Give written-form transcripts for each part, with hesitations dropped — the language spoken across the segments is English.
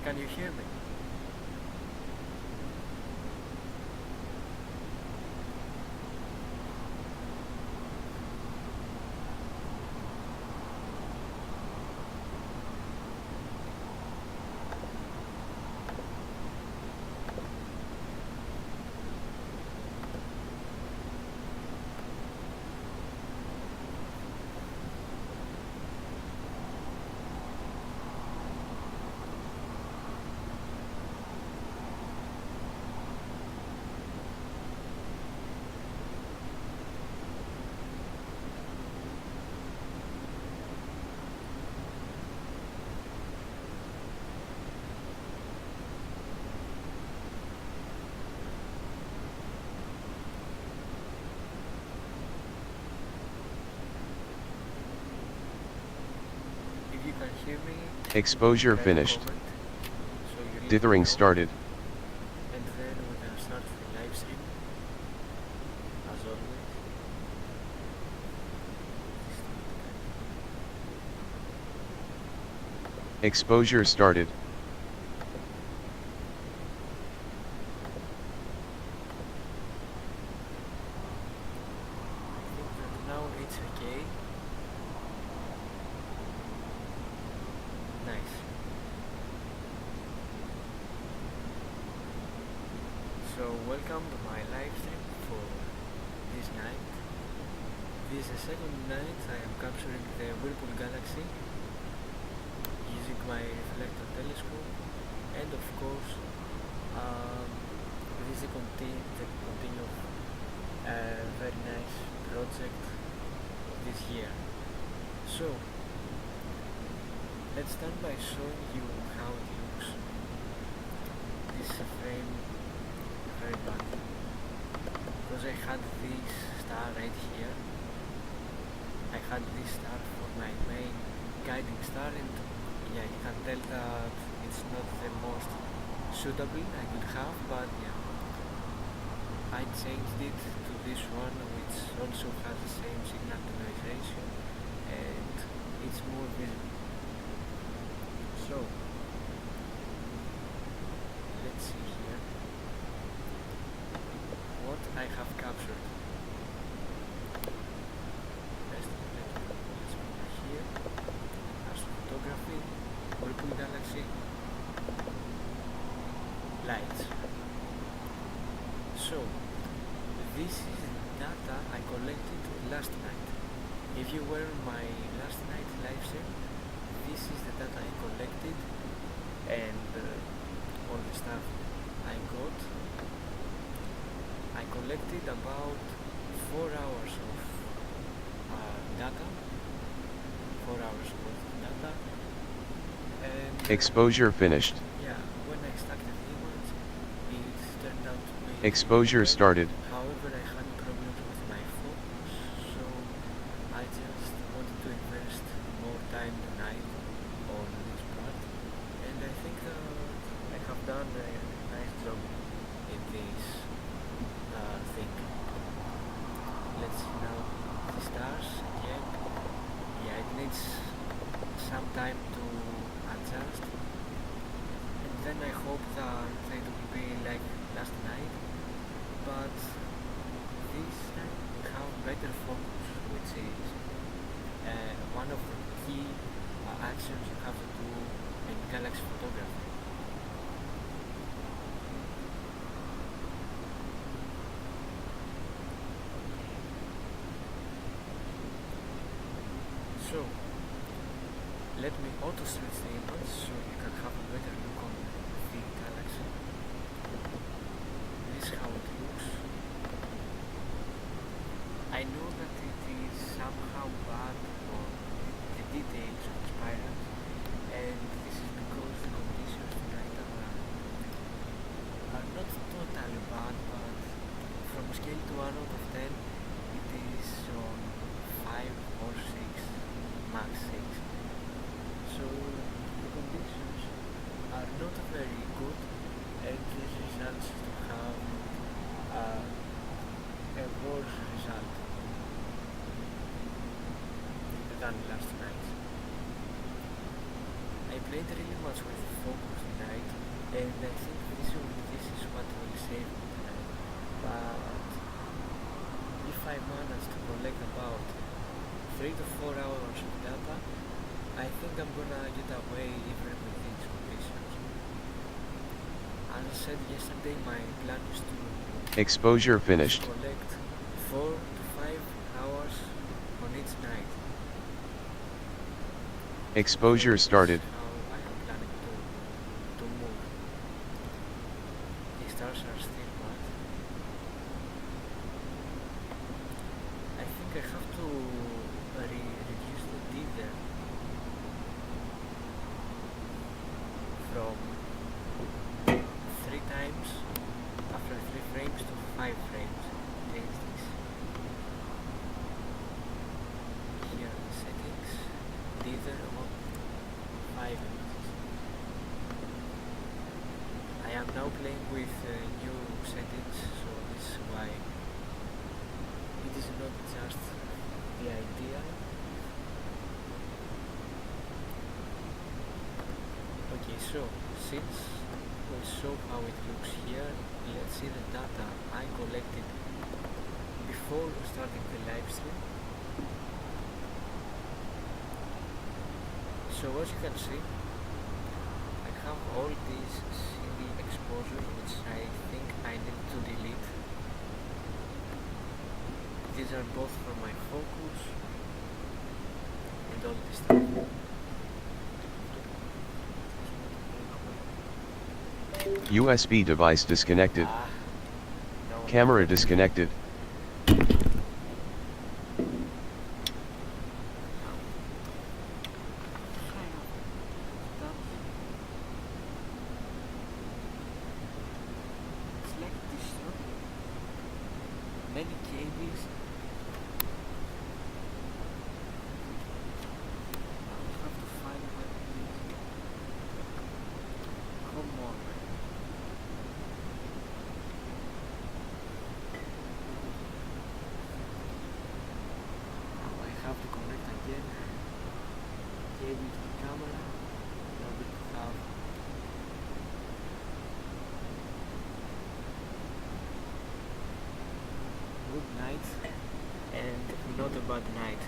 Can you hear me? If you can hear me, Exposure write a finished. comment so you let me Dithering know, started. and then we can start the live stream as always. Exposure started. I think that now it's okay. Nice. So welcome to my live stream for this night. This is the second night I am capturing the Whirlpool galaxy using my reflector telescope, and of course this is the continue of a very nice project this year. So let's start by showing you how it looks. This frame very bad because I had this star right here. I had this star for my main guiding star, and yeah, you can tell that it's not the most suitable I could have, but yeah, I changed it to this one, which also has the same signal to noise ratio and it's more visible. So let's see here what I have captured. First, let's put here astrophotography, Whirlpool galaxy, lights. So this is data I collected last night. If you were my last night live stream, this is the data I collected, and all the stuff I got. I collected about 4 hours of data, 4 hours worth of data, and Exposure finished. yeah, when I started the image, it turned out to be Exposure good. started. However, I had problems with my focus, so I just wanted to invest more time tonight on this part, and I think that I have done a nice job in this thing. Let's see now the stars again. Yeah, it needs some time to adjust, and then I hope that it will be like last night, but this time we have better focus, which is one of the key actions you have to do in galaxy photography. So let me auto switch the image so you can have a better look on the galaxy. This is how it looks. I know that it is somehow bad on the details of the spirals, and this is because the conditions tonight are not totally bad, but from a scale to 1 out of 10 it is on 5 or 6, max 6. So the conditions are not very good, and this results to have a worse result than last night. I played really much with focus tonight, and I think this is what will save me tonight. But if I manage to collect about 3 to 4 hours of data, I think I'm gonna get away even with these conditions. As I said yesterday, my plan is to Exposure finished. collect 4 to 5 hours on each night. Exposure started. This is how I am planning to move. The stars are still bad. I think I have to reduce the dither from 3 times after 3 frames to 5 frames. Change this. Here are the settings. Dither on 5 images. I am now playing with new settings, so this is why it is not just the idea. Okay, so since we saw how it looks here, let's see the data I collected before starting the live stream. So as you can see, I have all these single exposures which I think I need to delete. These are both for my focus and all this stuff. USB device disconnected. No. Camera disconnected. It's like this, no? Many cables. I have to find where it is. Come on. Now I have to connect again cable to the camera in order to have good night and not a bad night.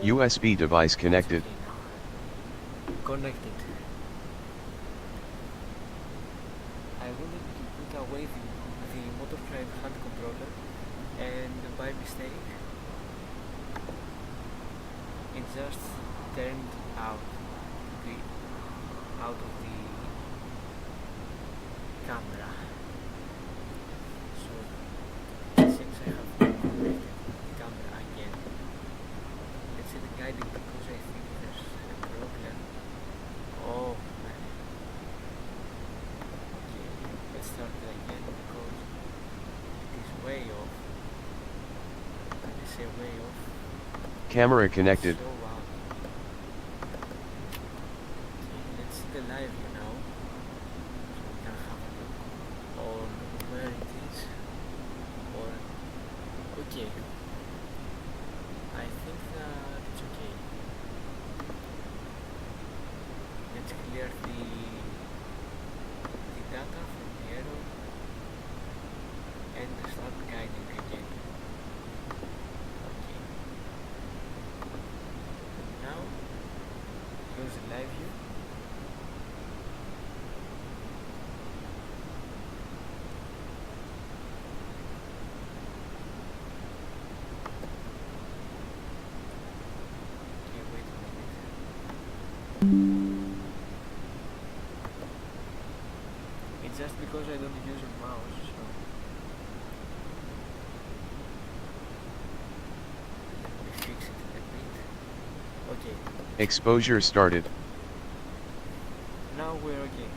USB device connected. Okay, now connected. I wanted to put away the motor drive hand controller, and by mistake it just turned out of the camera. So since I have connected the camera again, let's see the guiding because I think there's a problem. Oh man. Okay, let's start it again because it is way off. When I say way off, Camera connected. so out. Okay, let's see the live view now. So we can have a look on where it is. Or okay. I think that it's okay. Let's clear the data from the error and start guiding again. Okay. Now close the live view. Okay, wait a minute. It's just because I don't use a mouse, so let me fix it a bit. Okay, Exposure started. now we're okay.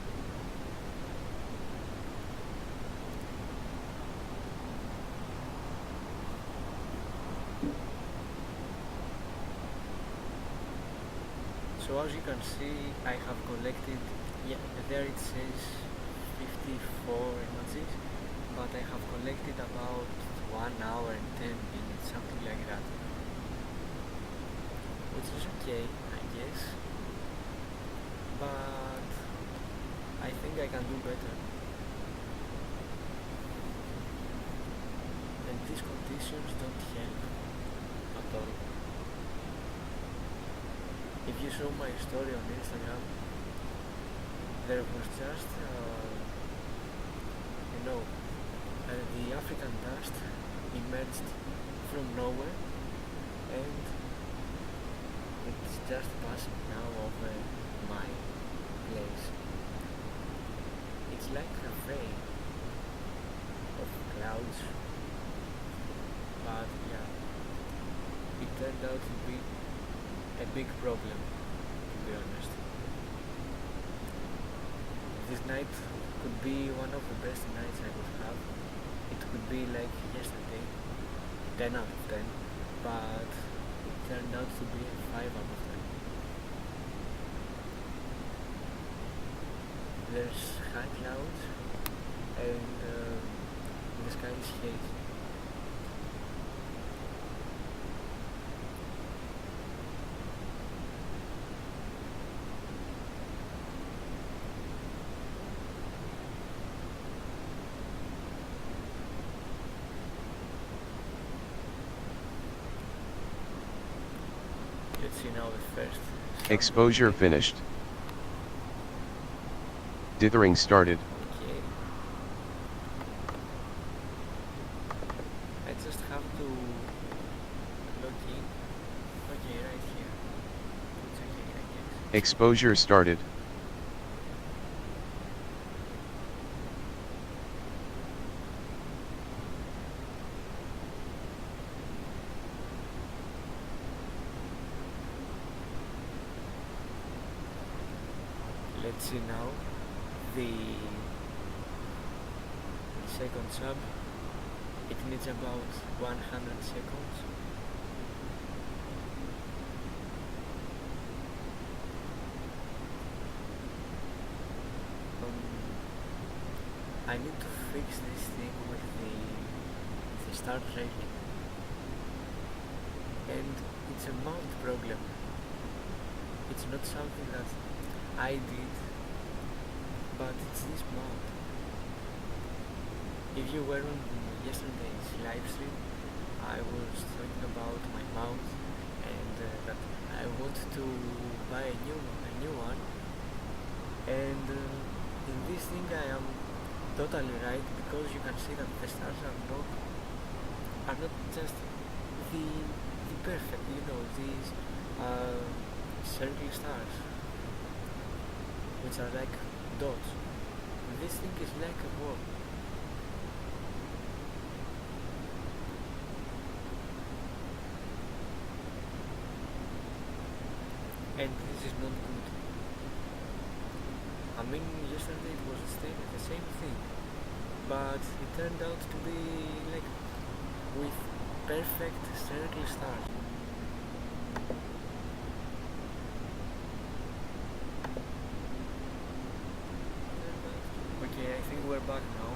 So as you can see, I have collected, yeah, there it says 54 images, but I have collected about 1 hour and 10 minutes, something like that, which is okay, I guess, but I think I can do better. And these conditions don't help at all. If you saw my story on Instagram, there was just, the African dust emerged from nowhere, and it's just passing now over my place. It's like a veil of clouds, but yeah, it turned out to be a big problem, to be honest. This night could be one of the best nights I could have. It could be like yesterday, 10 out of 10, but it turned out to be a 5 out of 10. There's high clouds and the sky is hazy. Let's see now the first. Exposure finished. Dithering started. Okay. I just have to log in. Okay, right here. It's okay, I guess. Exposure started. Let's see now the second sub. It needs about 100 seconds. I need to fix this thing with the start tracking, and it's a mount problem. It's not something that I did, but it's this mount. If you were on yesterday's live stream, I was talking about my mount and that I want to buy a new one, and in this thing I am totally right, because you can see that the stars are not just the perfect, these circle stars, which are like dots. This thing is like a wall. And this is not good. I mean, yesterday it was the same thing, but it turned out to be like with perfect circle stars. Okay, I think we're back now.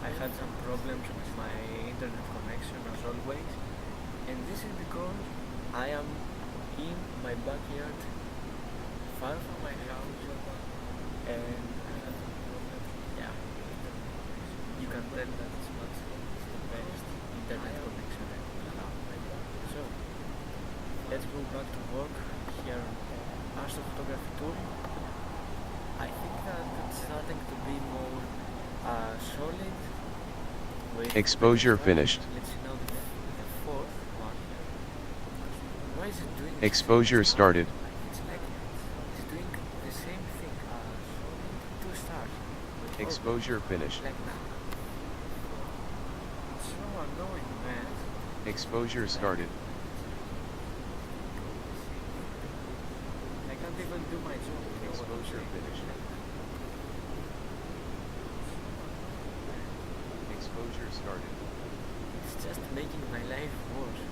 I had some problems with my internet connection as always, and this is because I am in my backyard, far from my house, and I had some problems. Yeah, you can tell that it's not the best internet connection I could have. So, let's go back to work here on astrophotography tool. I think that it's starting to be more solid. Exposure finished. Let's see now the fourth one. Why is it doing Exposure started. It's like it's doing the same thing. Solid 2 stars. Exposure finished. Like that. It's so annoying, man. Exposure started. I can't even do my job. Exposure finished. Exposure started. It's just making my life worse.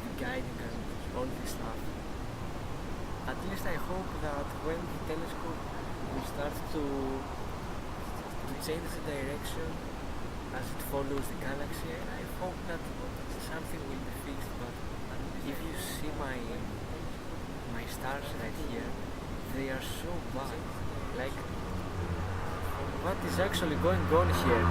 The guiding and all this stuff. least I hope that when the telescope will start to change the direction as it follows the galaxy, I hope that something will be fixed. But if you see my stars right here, they are so bad. Like, what is actually going on here?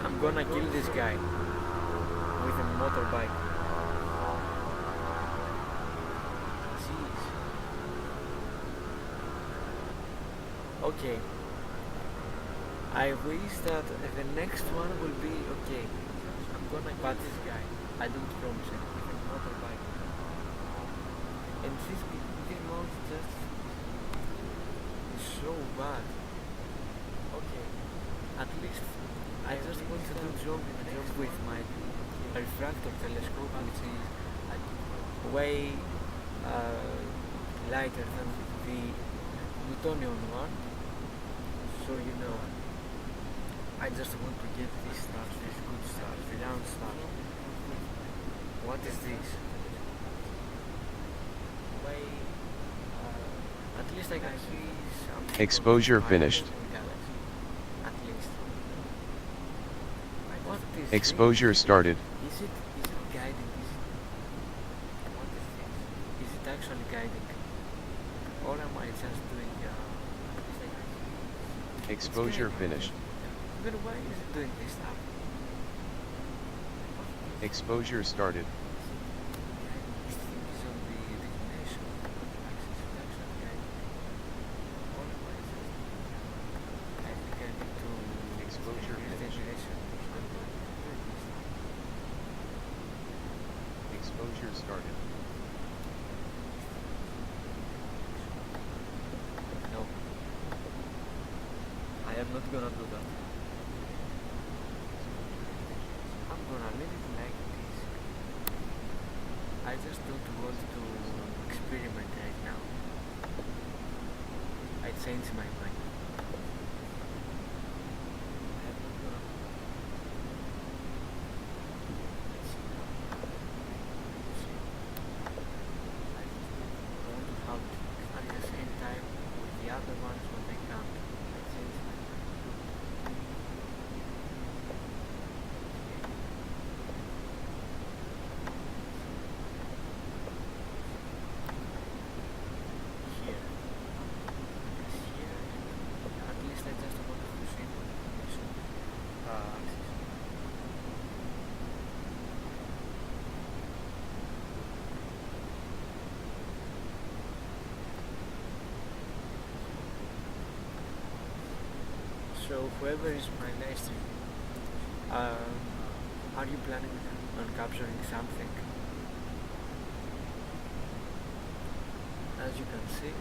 I'm gonna kill this guy with a motorbike. Jeez. Okay. I wish that the next one will be okay. I'm gonna pat this guy. I don't promise it. With a motorbike. And this mount just is so bad. Okay. At least I just want to do job with my refractor telescope, which is way lighter than the Newtonian one. So you know, I just want to get these stars, these good stars, the round stars. What is this? Way, at least I can see something. Exposure finished. Exposure started. Is it guiding? What is this? Is it actually guiding? Or am I just doing Exposure finished. But why is it doing this stuff? Exposure started. This thing is on the declination axis. It actually guiding. Or am I just... I think I need to... Exposure finished. Exposure started. No. I am not gonna do that. I'm gonna leave it like this. I just don't want to experiment right now. I changed my mind. So whoever is my next, are you planning on capturing something? As you can see,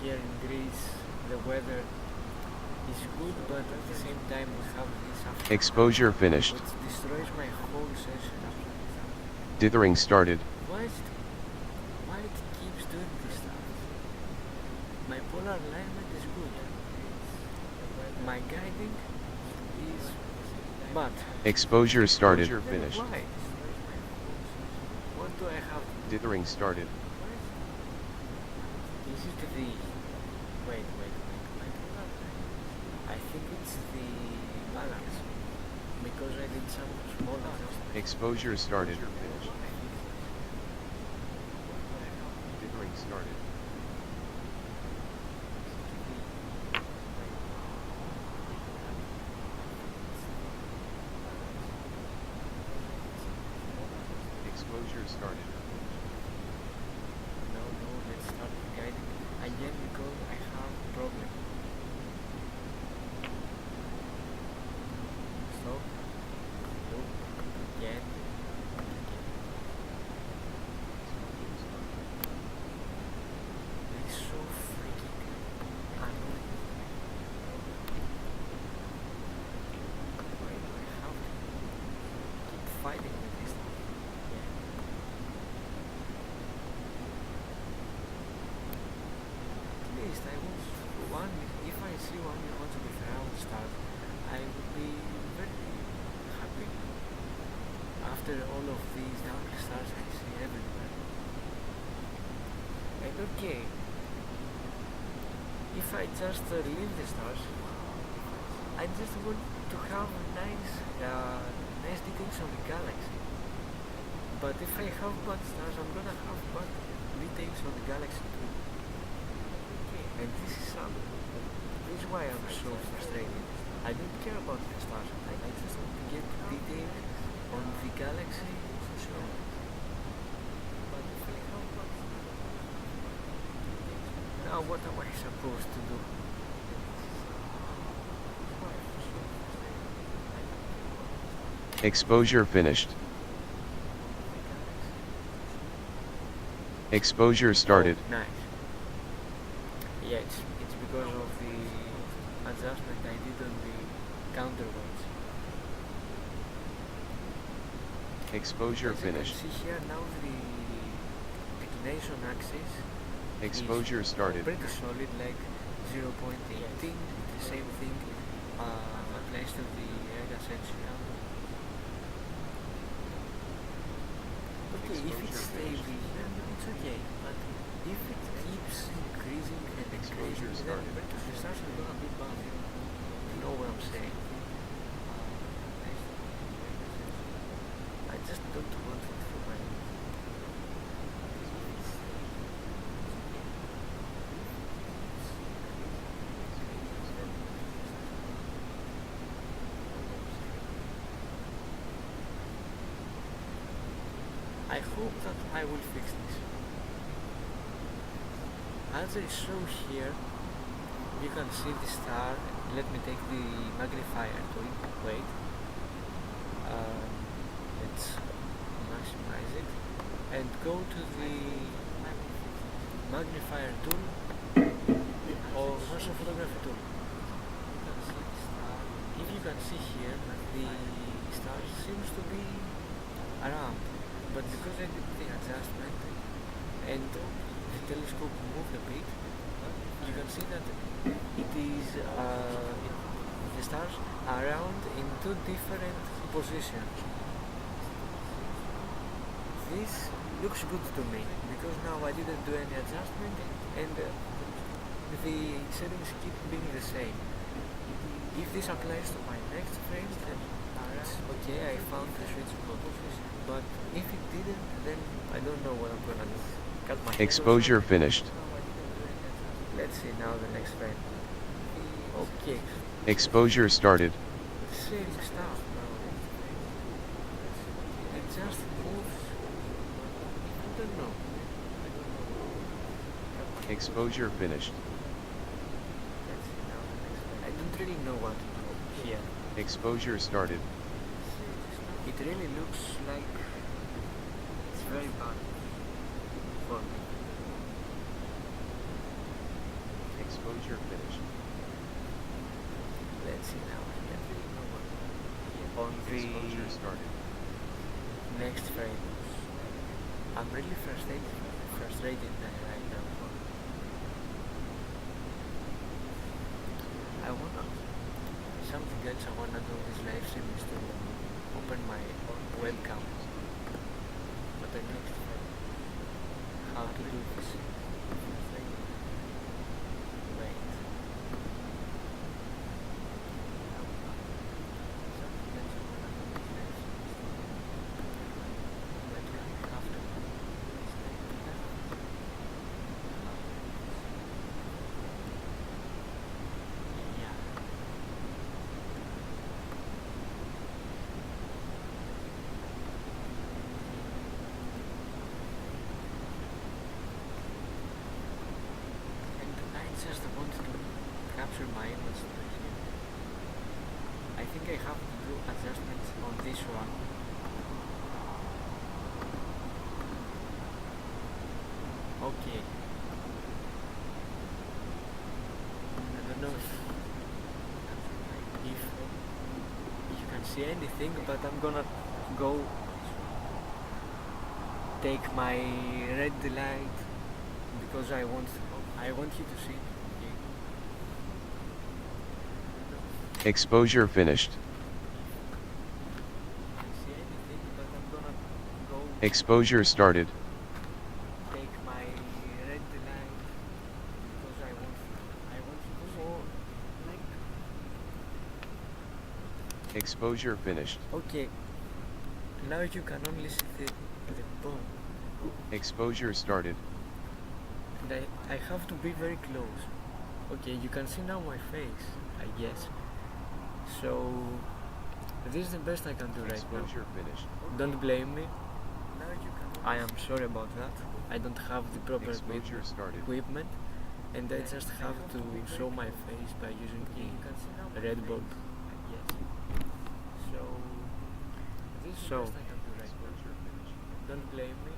here in Greece the weather is good, but at the same time we have this afternoon, Exposure finished. which destroys my whole session. Dithering started. Why it keeps doing this stuff? My polar alignment is good. My guiding is bad. Exposure started. Then Finished. why? What do I have? Dithering started. Is it the... Wait. I think it's the balance. Because I did some small adjustments. Exposure started. Finished. Dithering started. Exposure started. No, let's start guiding again because I have a problem. Stop. Look. Again. It's so freaking annoying. Why do I have to keep fighting with this? see one also with round stars, I would be very happy. After all of these dark stars I see everywhere. And okay, if I just leave the stars, I just want to have nice details on the galaxy. But if I have bad stars, I'm gonna have bad details on the galaxy too. And this is something. This is why I'm so frustrated. I don't care about the stars. I just want to get details on the galaxy. But if I have bad stars, now what am I supposed to do? Exposure finished. Exposure started. Oh, nice. Yeah, it's because of the adjustment I did on the counterweights. Exposure finished. As you can see here now the declination axis Exposure is started. pretty solid, like 0.18. The same thing applies to the egg ascension. Okay, if it's stable, then it's okay. But if it keeps increasing and increasing, then the stars are gonna be bad. You know what I'm saying? I just don't want it for my. I hope that I will fix this. As I show here, you can see the star. Let me take the magnifier tool. Wait. Let's maximize it and go to the magnifier tool or motion photography tool. If you can see here, the star seems to be around. But because I did the adjustment and the telescope moved a bit, you can see that it is the stars are around in two different positions. This looks good to me because now I didn't do any adjustment and the settings keep being the same. If this applies to my next frame, then it's okay, I found the switch spot. But if it didn't, then I don't know what I'm gonna do. Cut my Exposure finished. Let's see now the next frame. Okay. Exposure started. Same stuff now. It just moves. I don't know. Exposure finished. Let's see now the next frame. I don't really know what to do here. Exposure started. It really looks like it's very bad for me. Exposure finished. Let's see now here. On Exposure the started. next frame. I'm really frustrated right now. I wanna something else I wanna do in this live stream is to open my webcam. But I need to find how to do this. Wait. Just want to capture my image here. I think I have to do adjustments on this one. Okay. I don't know if you can see anything, but I'm gonna go take my red light because I want you to see. Exposure finished. I see anything, but I'm gonna go Exposure started. take my red light because I want to do more. Like, Exposure finished. okay, now you can only see the bone. Exposure started. And I have to be very close. Okay, you can see now my face, I guess. So this is the best I can do right now. Exposure finished. Don't blame me. I am sorry about that. I don't have the proper Exposure started. equipment, and I just have to show my face by using the red bulb. So Exposure finished. don't blame me.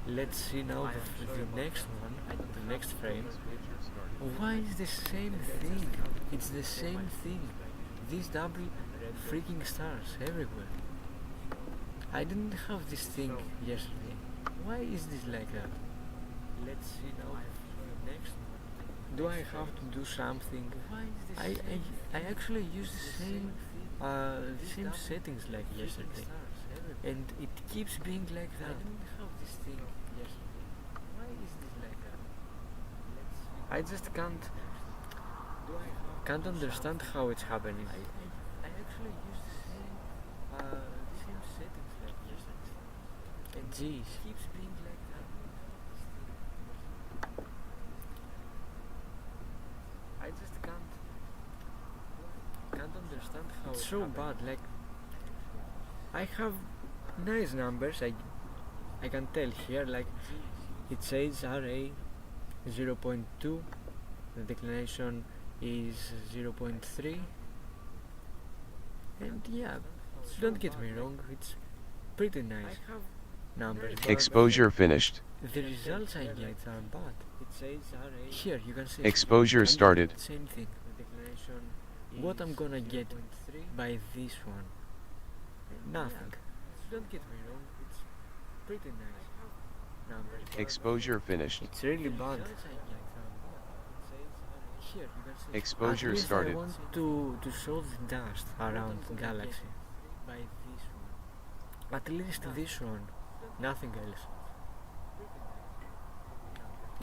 Let's see now the next one, the next frame. Exposure started. Why is the same thing? It's the same thing. These double freaking stars everywhere. I didn't have this thing yesterday. Why is this like that? Let's see now the next one. Do I have to do something? I actually use the same settings like yesterday, and it keeps being like that. I didn't have this thing yesterday. Why is this like that? I just can't understand how it's happening. I actually use the same settings like yesterday. And jeez, keeps being like that. I just can't understand how it's so bad. Like, I have nice numbers. I can tell here. Like, it says RA 0.2. The declination is 0.3. And yeah, don't get me wrong, it's pretty nice numbers. But Exposure finished. the results I get are bad. Here you can see Exposure started. same thing. What I'm gonna get by this one? Nothing. Don't get me wrong, it's pretty nice numbers. But Exposure finished. it's really bad. Here you can see Exposure at least started. I want to show the dust around the galaxy by this one. At least this one, nothing else.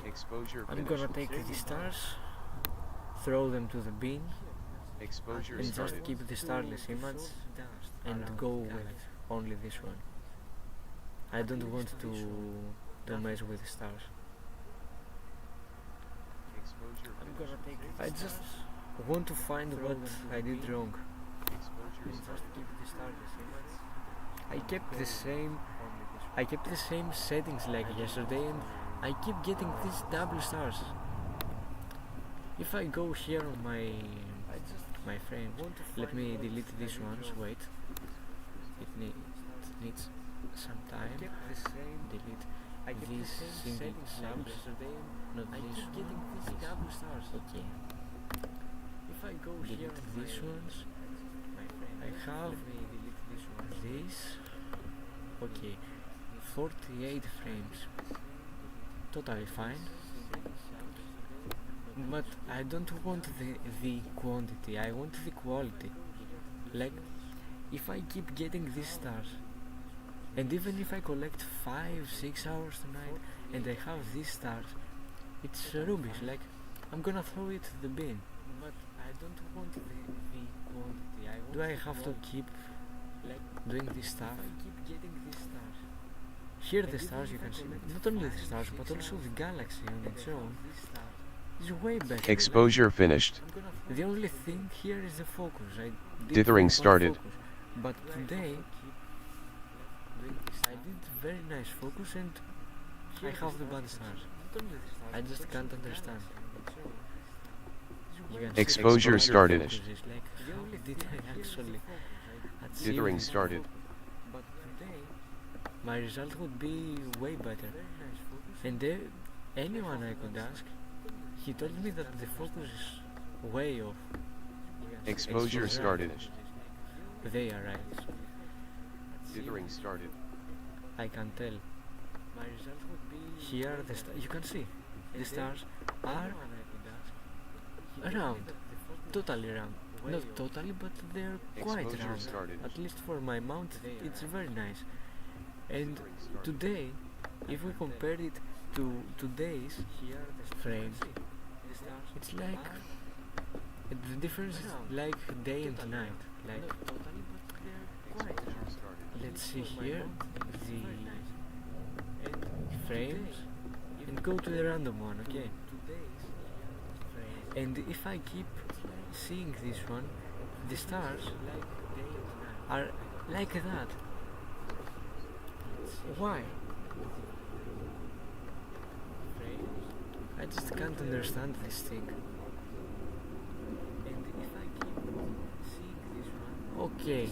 Exposure I'm finished. gonna take the stars, throw them to the bin, Exposure and just started. keep the starless image and go with only this one. I don't want to mess with the stars. Exposure finished. I just want to find what I did wrong. Exposure started. I kept the same settings like yesterday, and I keep getting these double stars. If I go here on my frames, let me delete these ones. Wait, it needs some time. Delete these single subs, not these. Okay. If I go here on these ones, I have this. Okay, 48 frames. Totally fine. But I don't want the quantity, I want the quality. Like, if I keep getting these stars, and even if I collect 5-6 hours tonight and I have these stars, it's rubbish. Like, I'm gonna throw it to the bin. But I don't want the quantity. Do I have to keep doing this stuff? I keep getting these stars. Here the stars you can see, not only the stars but also the galaxy on its own is way better. Exposure finished. The only thing here is the focus. I did Dithering bad started. focus, but today I did very nice focus and I have the bad stars. I just can't understand. You can see Exposure started. focus is like, how did I actually achieve Dithering this? started. But today my result would be way better. And anyone I could ask, he told me that the focus is way off. Exposure started. They are right. Dithering started. I can tell. Here you can see the stars are round, totally round. not totally, but they're quite Exposure round. started. At least for my mount, it's very nice. And today, if we compare it to today's frame, it's like the difference is like day and night. Like, let's see here the frames and go to the random one, okay? And if I keep seeing this one, the stars are like that. Why? I just can't understand this thing. Okay,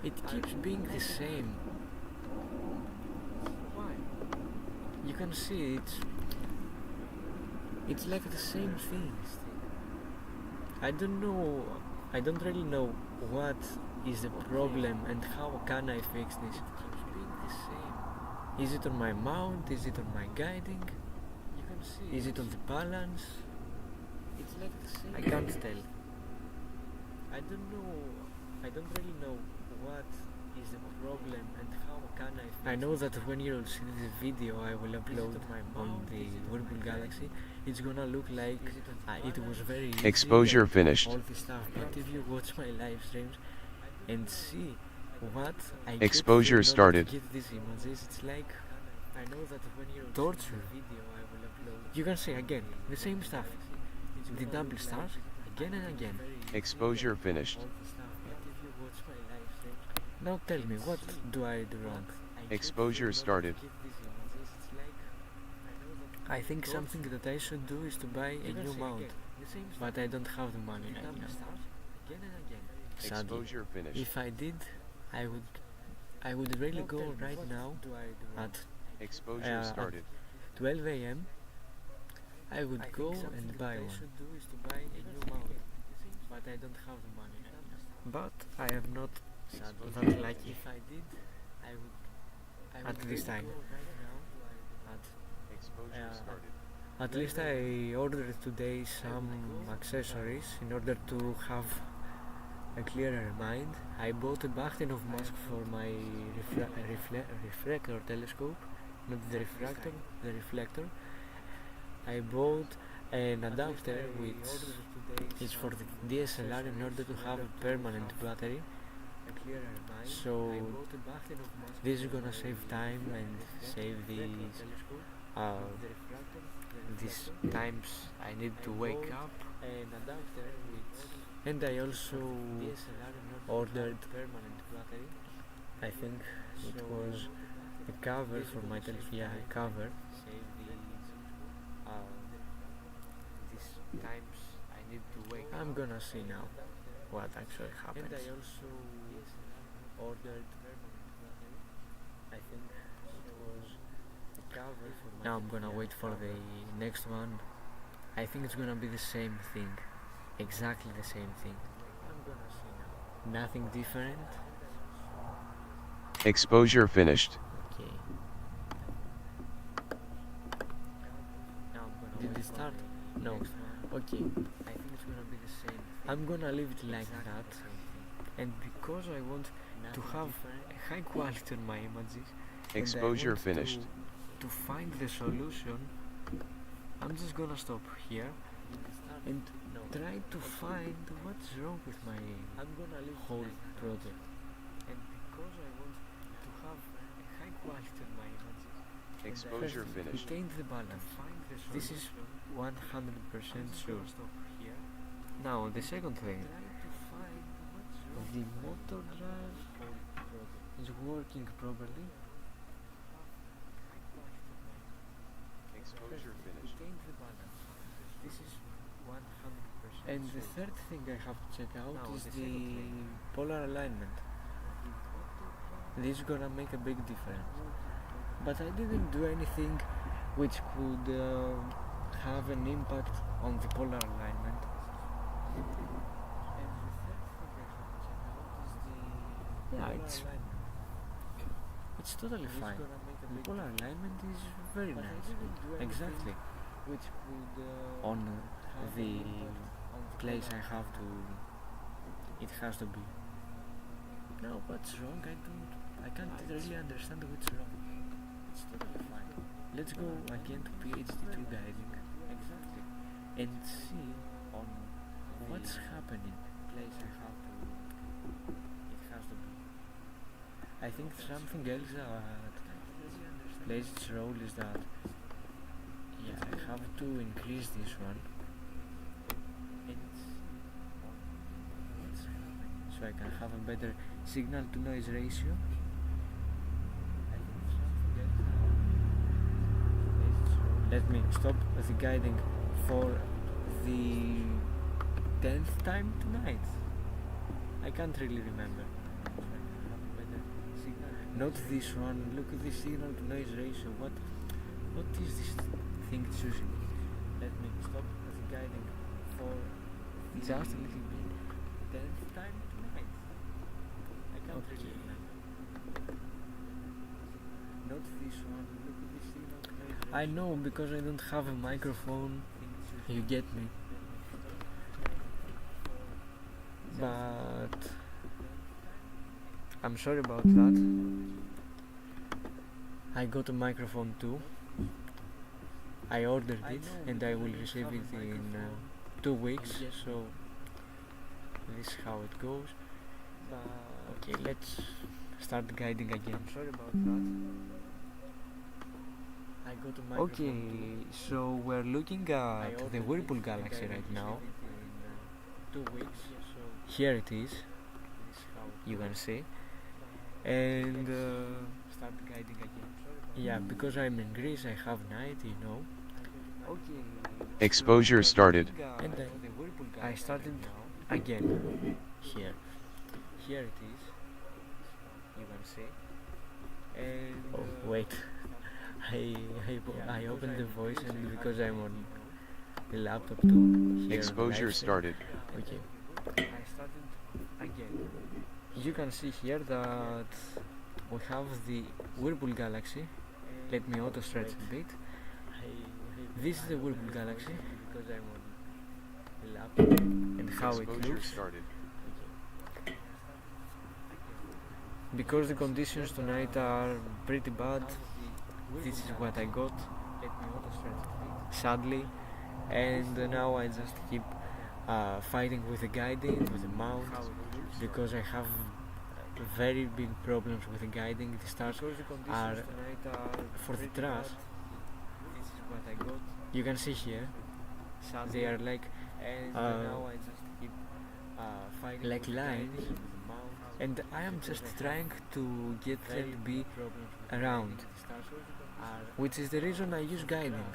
it keeps being the same. You can see it's like the same thing. I don't really know what is the problem and how can I fix this. Is it on my mount? Is it on my guiding? Is it on the balance? I can't tell. I don't really know what is the problem and how can I fix it. I know that when you'll see the video I will upload on the Whirlpool Galaxy, it's gonna look like it was very easy. Exposure finished. All this stuff, but if you watch my live streams and see what I Exposure get started. to get these images, it's like I know that when you torture. Video I will upload. You can see again the same stuff, the double stars again and again. Exposure finished. Now tell me, what do I do wrong? Exposure started. I think something that I should do is to buy a new mount, but I don't have the money right now. Sadly, Exposure finished. if I did, I would really go right now at Exposure started. 12 a.m. I would go and buy one. But I don't have the money right now. But I have not that lucky. If I did, I would at this time. Exposure started. At least I ordered today some accessories in order to have a clearer mind. I bought a Bachtinov mask for my refractor telescope, not the refractor, the reflector. I bought an adapter which is for the DSLR in order to have a permanent battery. So this is gonna save time and save these times I need to wake up. And I also ordered, I think it was a cover for my telephone. Yeah, a cover. These times I need to wake. I'm gonna see now what actually happens. And I also ordered, I think it was a cover for my. Now I'm gonna wait for the next one. I think it's gonna be the same thing. Exactly the same thing. I'm gonna see now. Nothing different. Exposure finished. Okay. Now I'm gonna. Did it start? No. Okay. I think it's gonna be the same. I'm gonna leave it like that. And because I want to have a high quality on my images, Exposure finished. To find the solution, I'm just gonna stop here and try to find what's wrong with my whole project. And because I want to have a high quality on my images, Exposure finished. retain the balance. This is 100% sure. Now the second thing, the motor drive is working properly. Exposure finished. Retain the balance. This is 100%. And the third thing I have to check out is the polar alignment. This is gonna make a big difference. But I didn't do anything which could have an impact on the polar alignment. And the third thing I have to check out is the it's totally fine. The polar alignment is very nice. Exactly. Which could on the place I have to. It has to be. No, what's wrong? I can't really understand what's wrong. It's totally fine. Let's go again to PhD2 guiding. Exactly. And see on what's happening. Place I have to. It has to be. I think something else that plays its role is that I have to increase this one. And what's happening? So I can have a better signal to noise ratio. Let me stop the guiding for the 10th time tonight. I can't really remember. Not this one. Look at this signal to noise ratio. What is this thing choosing? Let me stop the guiding for just a little bit. 10th time tonight. I can't really remember. Not this one. Look at this signal to noise ratio. I know, because I don't have a microphone. You get me. But I'm sorry about that. I got a microphone too. I ordered it and I will receive it in 2 weeks. So this is how it goes. Okay, let's start guiding again. I'm sorry about that. I got a microphone too. So we're looking at the Whirlpool Galaxy right now. 2 weeks. Here it is. You can see. And start guiding again. Yeah, because I'm in Greece, I have night, you know. Okay. Exposure started. And then I started again. Here. Here it is. You can see. And wait. I opened the voice, and because I'm on the laptop too. Exposure started. Okay. I started again. You can see here that we have the Whirlpool Galaxy. Let me auto stretch a bit. This is the Whirlpool Galaxy because I'm on the laptop, and how Exposure it looks. started. Because the conditions tonight are pretty bad, this is what I got. Let me auto stretch a bit. Sadly, and now I just keep fighting with the guiding, with the mount, because I have very big problems with the guiding. The stars are for the trash. This is what I got. You can see here. They are like like lines, and I am just trying to get them to be around, which is the reason I use guiding,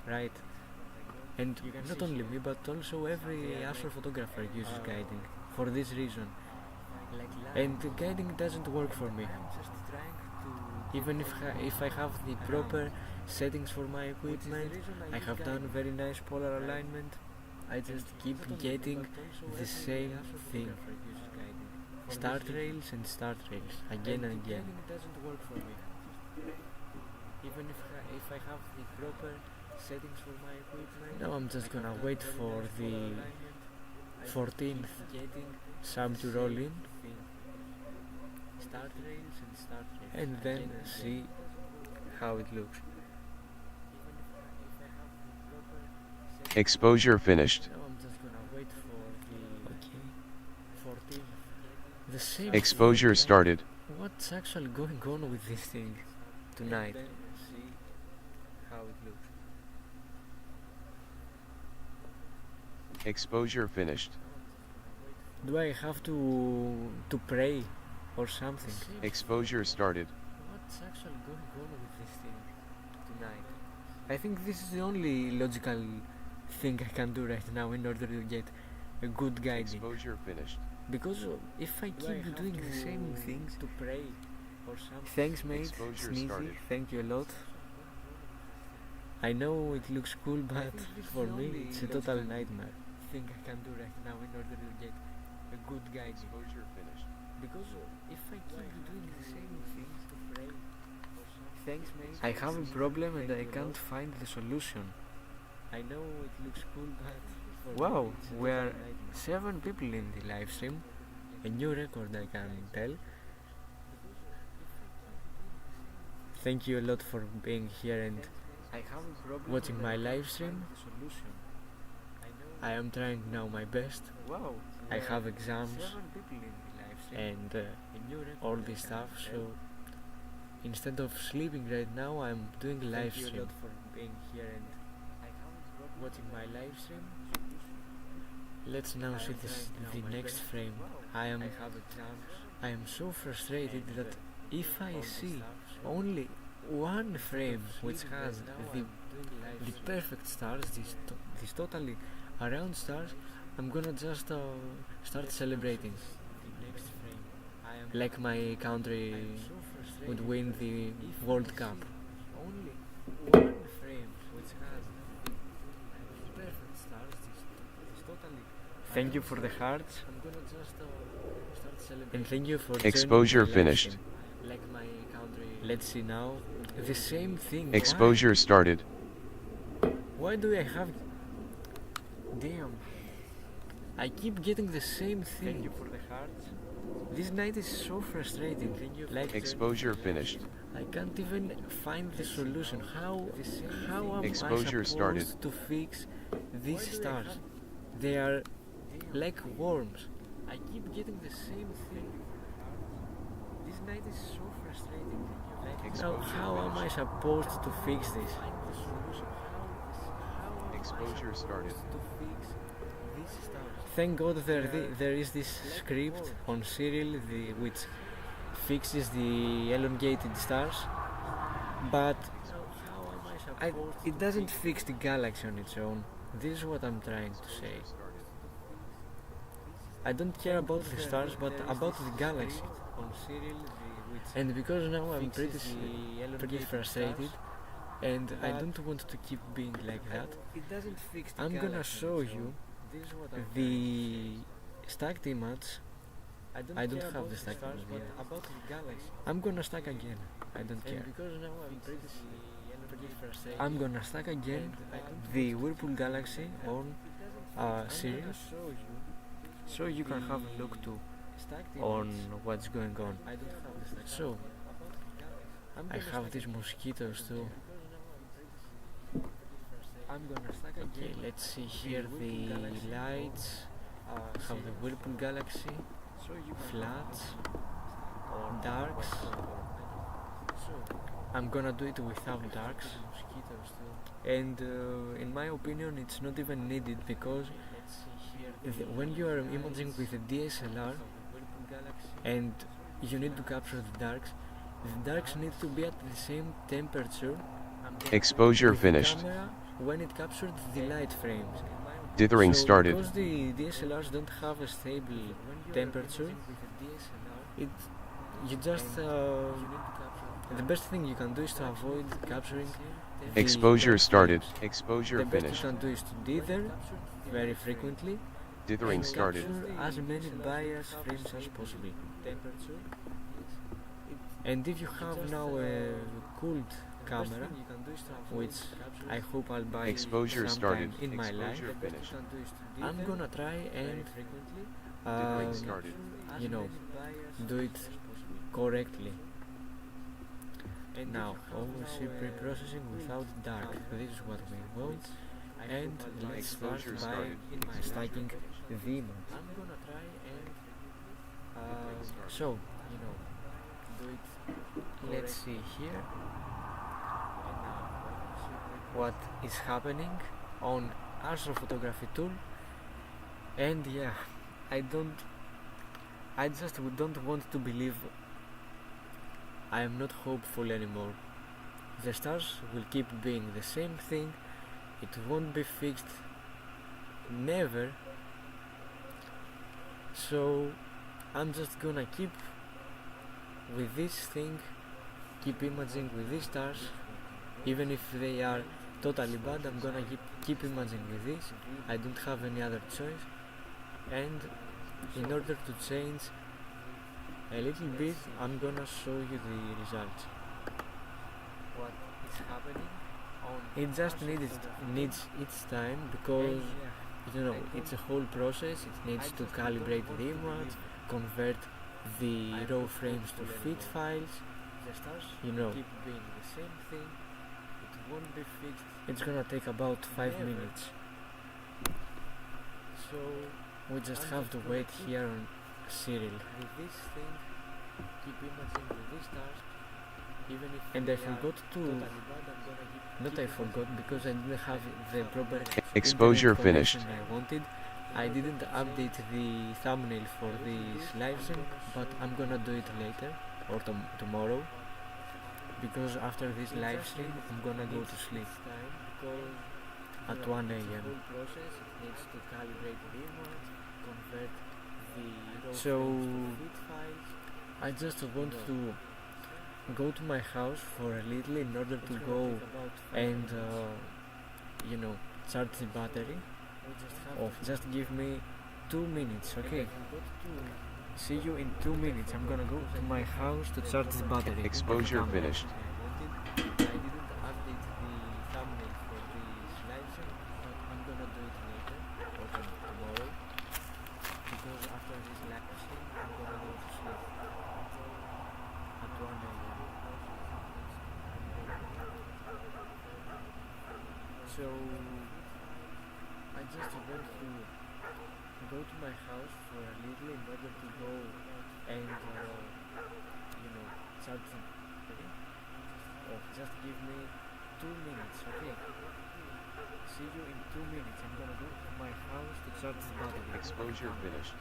right? And not only me, but also every astrophotographer uses guiding for this reason. And the guiding doesn't work for me. Even if I have the proper settings for my equipment, I have done very nice polar alignment, I just keep getting the same thing. Start rails and start rails, again and again. Even if I have the proper settings for my equipment. Now I'm just gonna wait for the 14th sub to roll in, and then see how it looks. Exposure finished. Now I'm just gonna wait for the 14th. The same Exposure thing. started. What's actually going on with this thing tonight? See how it looks. Exposure finished. Do I have to pray or something? Exposure started. What's actually going on with this thing tonight? I think this is the only logical thing I can do right now in order to get a good guiding. Exposure finished. Because if I keep doing the same things to pray or something. Thanks, mate. Exposure Sneezy. started. Thank you a lot. I know it looks cool, but for me it's a total nightmare. Thing I can do right now in order to get a good guiding. Exposure finished. Because if I keep doing the same things to pray or something. Thanks, mate. I have a problem and I can't find the solution. I know it looks cool, but Wow, we're 7 people in the live stream. A new record, I can tell. Thank you a lot for being here and watching my live stream. I am trying now my best. I have exams and all this stuff, so instead of sleeping right now, I'm doing live stream. Thank you a lot for being here and watching my live stream. Let's now see the next frame. I am so frustrated that if I see only one frame which has the perfect stars, these totally around stars, I'm gonna just start celebrating. Like my country would win the World Cup. Only one frame which has the perfect stars, these totally. Thank you for the hearts. I'm gonna just start celebrating. And thank you for Exposure finished. Like my country. Let's see now. The same thing. Exposure started. Why do I have? Damn. I keep getting the same thing. Thank you for the hearts. This night is so frustrating. Like Exposure finished. I can't even find the solution. How am Exposure I supposed started. to fix these stars? They are like worms. I keep getting the same thing. This night is so frustrating. Now, how am I supposed to fix this? Exposure started. Thank God there is this script on Serial which fixes the elongated stars, but it doesn't fix the galaxy on its own. This is what I'm trying to say. I don't care about the stars, but about the galaxy. And because now I'm pretty frustrated, and I don't want to keep being like that, I'm gonna show you the stacked image. I don't have the stacked image yet. I'm gonna stack again. I don't care. I'm gonna stack again the Whirlpool Galaxy on Sirius, so you can have a look too on what's going on. So I have these mosquitoes too. Okay, let's see here the lights. Have the Whirlpool Galaxy, flats, darks. I'm gonna do it without darks, and in my opinion it's not even needed, because when you are imaging with a DSLR and you need to capture the darks need to be at the same temperature. Exposure finished. When it captured the light frames. Dithering So started. because the DSLRs don't have a stable temperature, you just the best thing you can do is to avoid capturing Exposure started. frames. Exposure The best finished. you can do is to dither very frequently Dithering and started. capture as many bias frames as possible. And if you have now a cooled camera, which I hope I'll buy Exposure sometime started. in my life, Exposure finished. I'm gonna try and Dithering started. do it correctly. Now, OC pre-processing without dark. This is what we want. And let's start Exposure by started. stacking the image. So, do it. Let's see here what is happening on astrophotography tool. And yeah, I just don't want to believe. I am not hopeful anymore. The stars will keep being the same thing. It won't be fixed, never. So I'm just gonna keep with this thing, keep imaging with these stars. Even if they are totally bad, I'm gonna keep imaging with this. I don't have any other choice. And in order to change a little bit, I'm gonna show you the results. What is happening? It just needs its time, because you know, it's a whole process. It needs to calibrate the image, convert the raw frames to fit files. You know, keep being the same thing. It won't be fixed. It's gonna take about 5 minutes. So we just have to wait here on Cyril. With this thing, keep imaging with this task. Even if and I forgot to, not I forgot because I didn't have the proper Exposure internet finished. connection I wanted. I didn't update the thumbnail for this live stream, but I'm gonna do it later or tomorrow, because after this live stream I'm gonna go to sleep at 1 a.m. So I just want to go to my house for a little in order to go and you know, charge the battery. Just give me 2 minutes, okay? See you in 2 minutes. I'm gonna go to my house to charge the battery. Exposure finished. I didn't update the thumbnail for this live stream, but I'm gonna do it later or tomorrow, because after this live stream I'm gonna go to sleep at 1 a.m. So I just want to go to my house for a little in order to go and you know, charge the battery. Just give me 2 minutes, okay? See you in 2 minutes. I'm gonna go to my house to charge the battery. Exposure finished.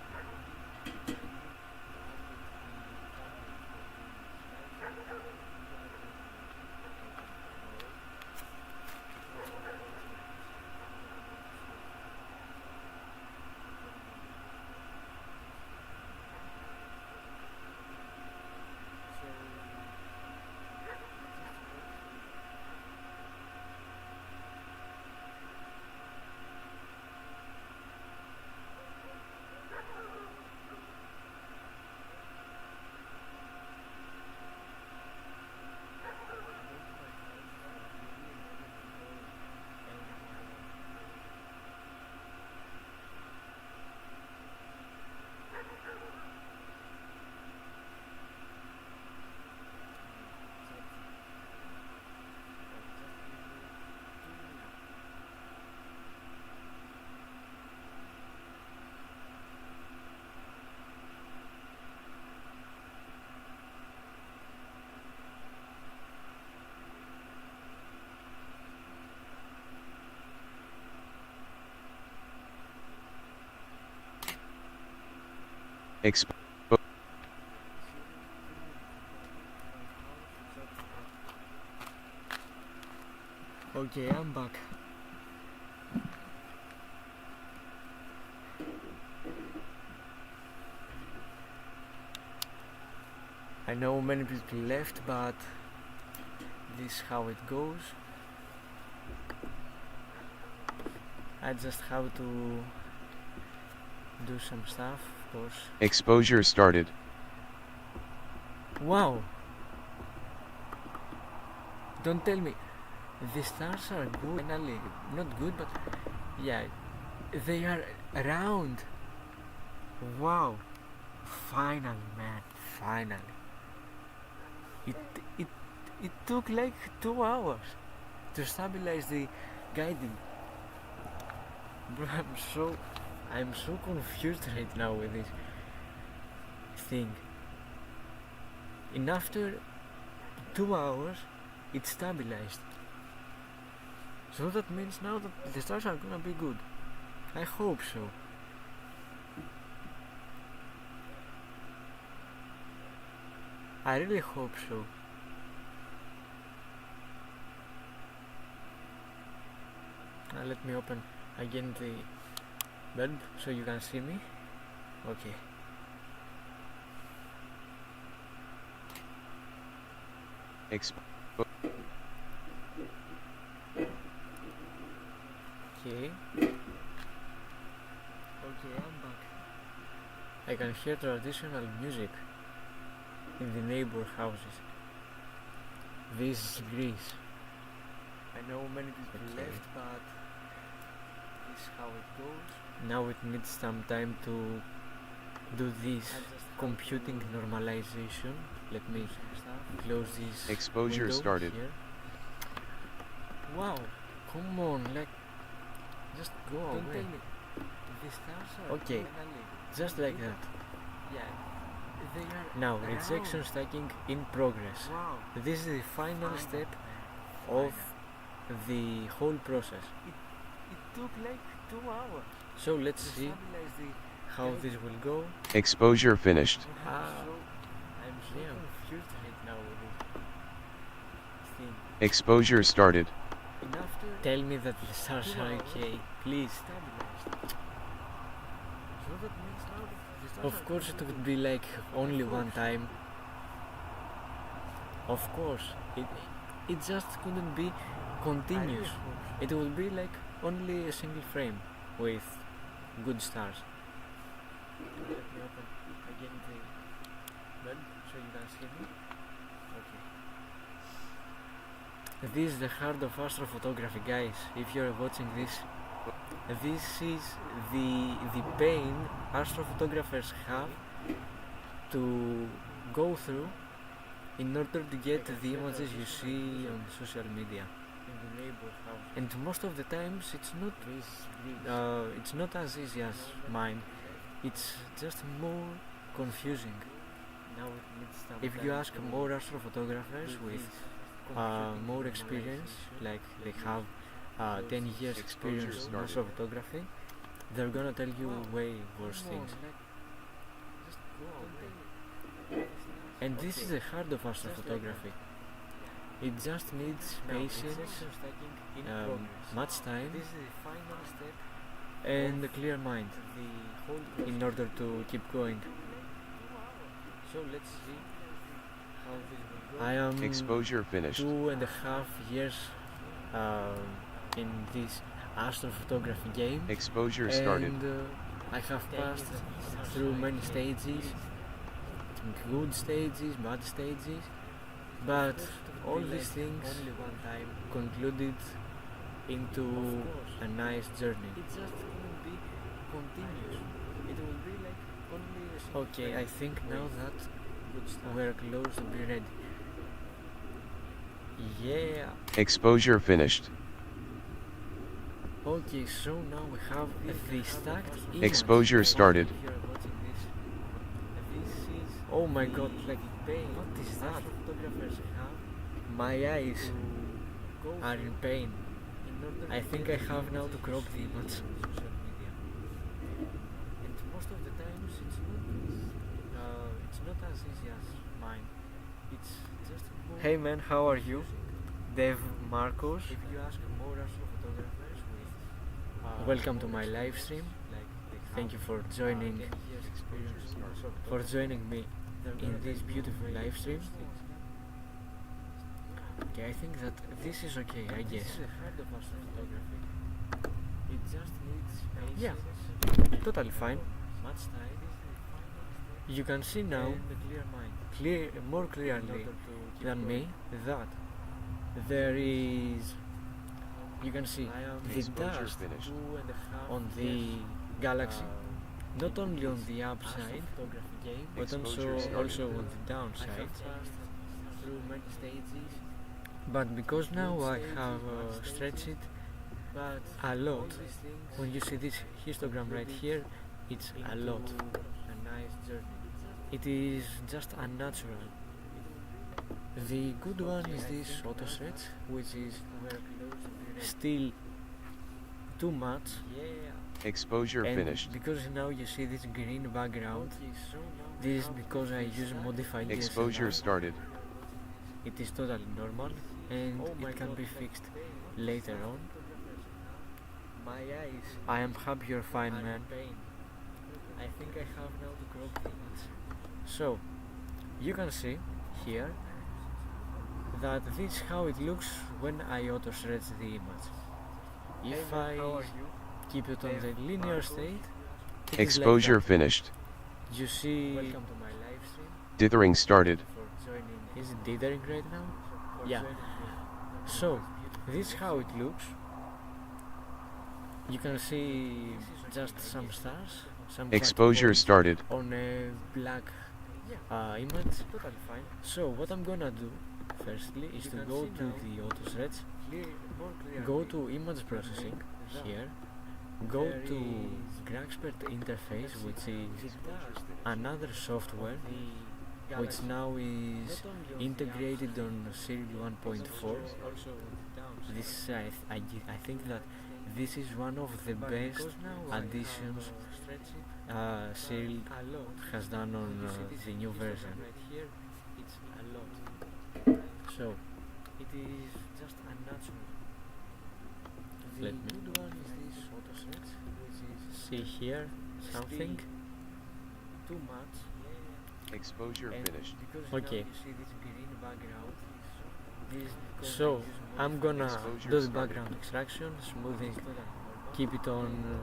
Okay, I'm back. I know many people left, but this is how it goes. I just have to do some stuff, of course. Exposure started. Wow! Don't tell me. The stars are good, finally. Not good, but yeah, they are round. Wow! Finally, man, finally. It took like 2 hours to stabilize the guiding. Bro, I'm so confused right now with this thing. And after 2 hours, it stabilized. So that means now that the stars are gonna be good. I hope so. I really hope so. Now let me open again the bulb so you can see me. Okay. Okay. Okay, I'm back. I can hear traditional music in the neighbor houses. This is Greece. I know many people left, but this is how it goes. Now it needs some time to do this computing normalization. Let me close this Exposure window started. here. Wow, come on, like, just go away. Okay, just like that. Now, rejection stacking in progress. This is the final step of the whole process. It took like 2 hours. So let's see how this will go. Exposure finished. I'm so confused right now with this thing. Exposure started. Tell me that the stars are okay, please. Of course it would be like only one time. Of course, it just couldn't be continuous. It will be like only a single frame with good stars. Let me open again the bed so you can see me. Okay. This is the heart of astrophotography, guys. If you're watching this, this is the pain astrophotographers have to go through in order to get the images you see on social media. And most of the times it's not as easy as mine. It's just more confusing. If you ask more astrophotographers with more experience, like they have 10 years experience in astrophotography, they're gonna tell you way worse things. And this is the heart of astrophotography. It just needs patience, much time, and a clear mind in order to keep going. So let's see how this will go. I am Exposure finished. 2.5 years in this astrophotography game. Exposure started. And I have passed through many stages, good stages, bad stages, but all these things concluded into a nice journey. It just won't be continuous. It will be like only a single. Okay, I think now that we're close to be ready. Yeah. Exposure finished. Okay, so now we have the stacked image. Exposure started. Oh my god, like, what is that? My eyes are in pain. I think I have now to crop the image. And most of the times it's not as easy as mine. It's just more. Hey man, how are you? Dev Marcos. If you ask more astrophotographers with welcome to my live stream. Thank you for joining me in this beautiful live stream. Okay, I think that this is okay, I guess. It just needs patience. Yeah, totally fine. You can see now, more clearly than me, that there is, you can see the dust on the galaxy, not only on the upside, but also on the downside. But because now I have stretched it a lot, when you see this histogram right here, it's a lot. It is just unnatural. The good one is this auto stretch, which is still too much. Exposure And finished. because now you see this green background, this is because I use modified Exposure DSLR. started. It is totally normal and it can be fixed later on. I am happy you're fine, man. I think I have now to crop the image. So, you can see here that this is how it looks when I auto stretch the image. If I keep it on the linear state, it Exposure is like finished. that. You see, welcome to my live stream. Dithering started. Is it dithering right now? Yeah. So, this is how it looks. you can see just some stars, some Exposure points started. on a black image. So what I'm gonna do firstly is to go to the AstroRend, go to image processing here, go to GraphicsPert interface, which is another software which now is integrated on Serial 1.4. This I think that this is one of the best additions Serial has done on the new version. So it is just unnatural. Let me see here something. Too much. Exposure finished. Okay. So I'm gonna do the background extraction, smoothing, keep it on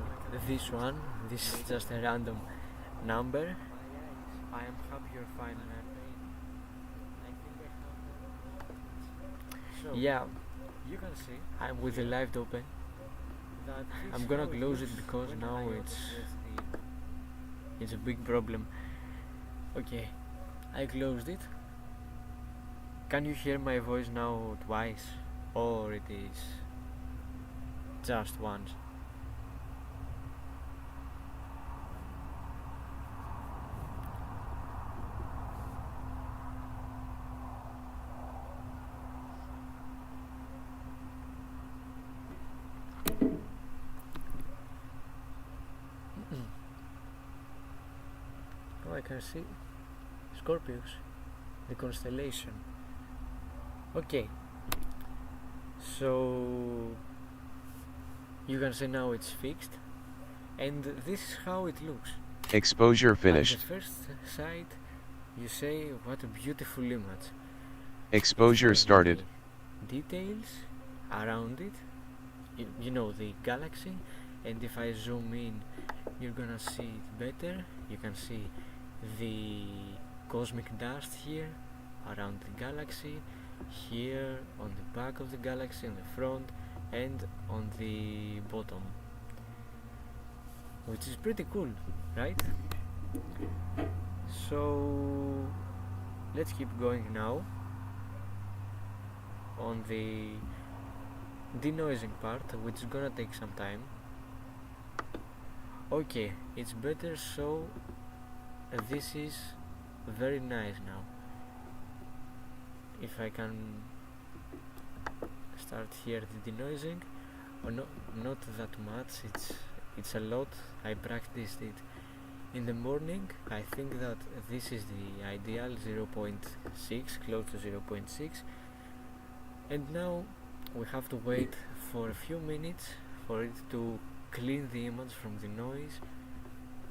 this one. This is just a random number. I am happy you're fine, man. So, yeah, you can see I'm with the live open. I'm gonna close it because now it's a big problem. Okay, I closed it. Can you hear my voice now twice, or it is just once? Oh, I can see Scorpius, the constellation. Okay, so you can see now it's fixed, and this is how it looks. Exposure finished. At the first sight, you say, what a beautiful image. Exposure started. Details around it, you know, the galaxy, and if I zoom in, you're gonna see it better. You can see the cosmic dust here around the galaxy, here on the back of the galaxy, on the front, and on the bottom, which is pretty cool, right? So let's keep going now on the denoising part, which is gonna take some time. Okay, it's better, so this is very nice now. If I can start here the denoising, or not that much, it's a lot. I practiced it in the morning. I think that this is the ideal 0.6, close to 0.6, and now we have to wait for a few minutes for it to clean the image from the noise.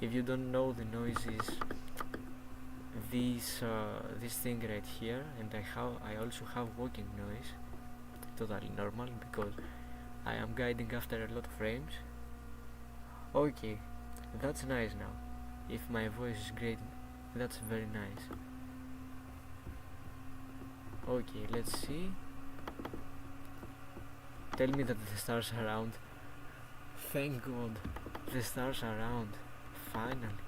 If you don't know, the noise is this thing right here, and I also have walking noise, totally normal because I am guiding after a lot of frames. Okay, that's nice now. If my voice is great, that's very nice. Okay, let's see. Tell me that the stars are around. Thank God, the stars are around. Finally.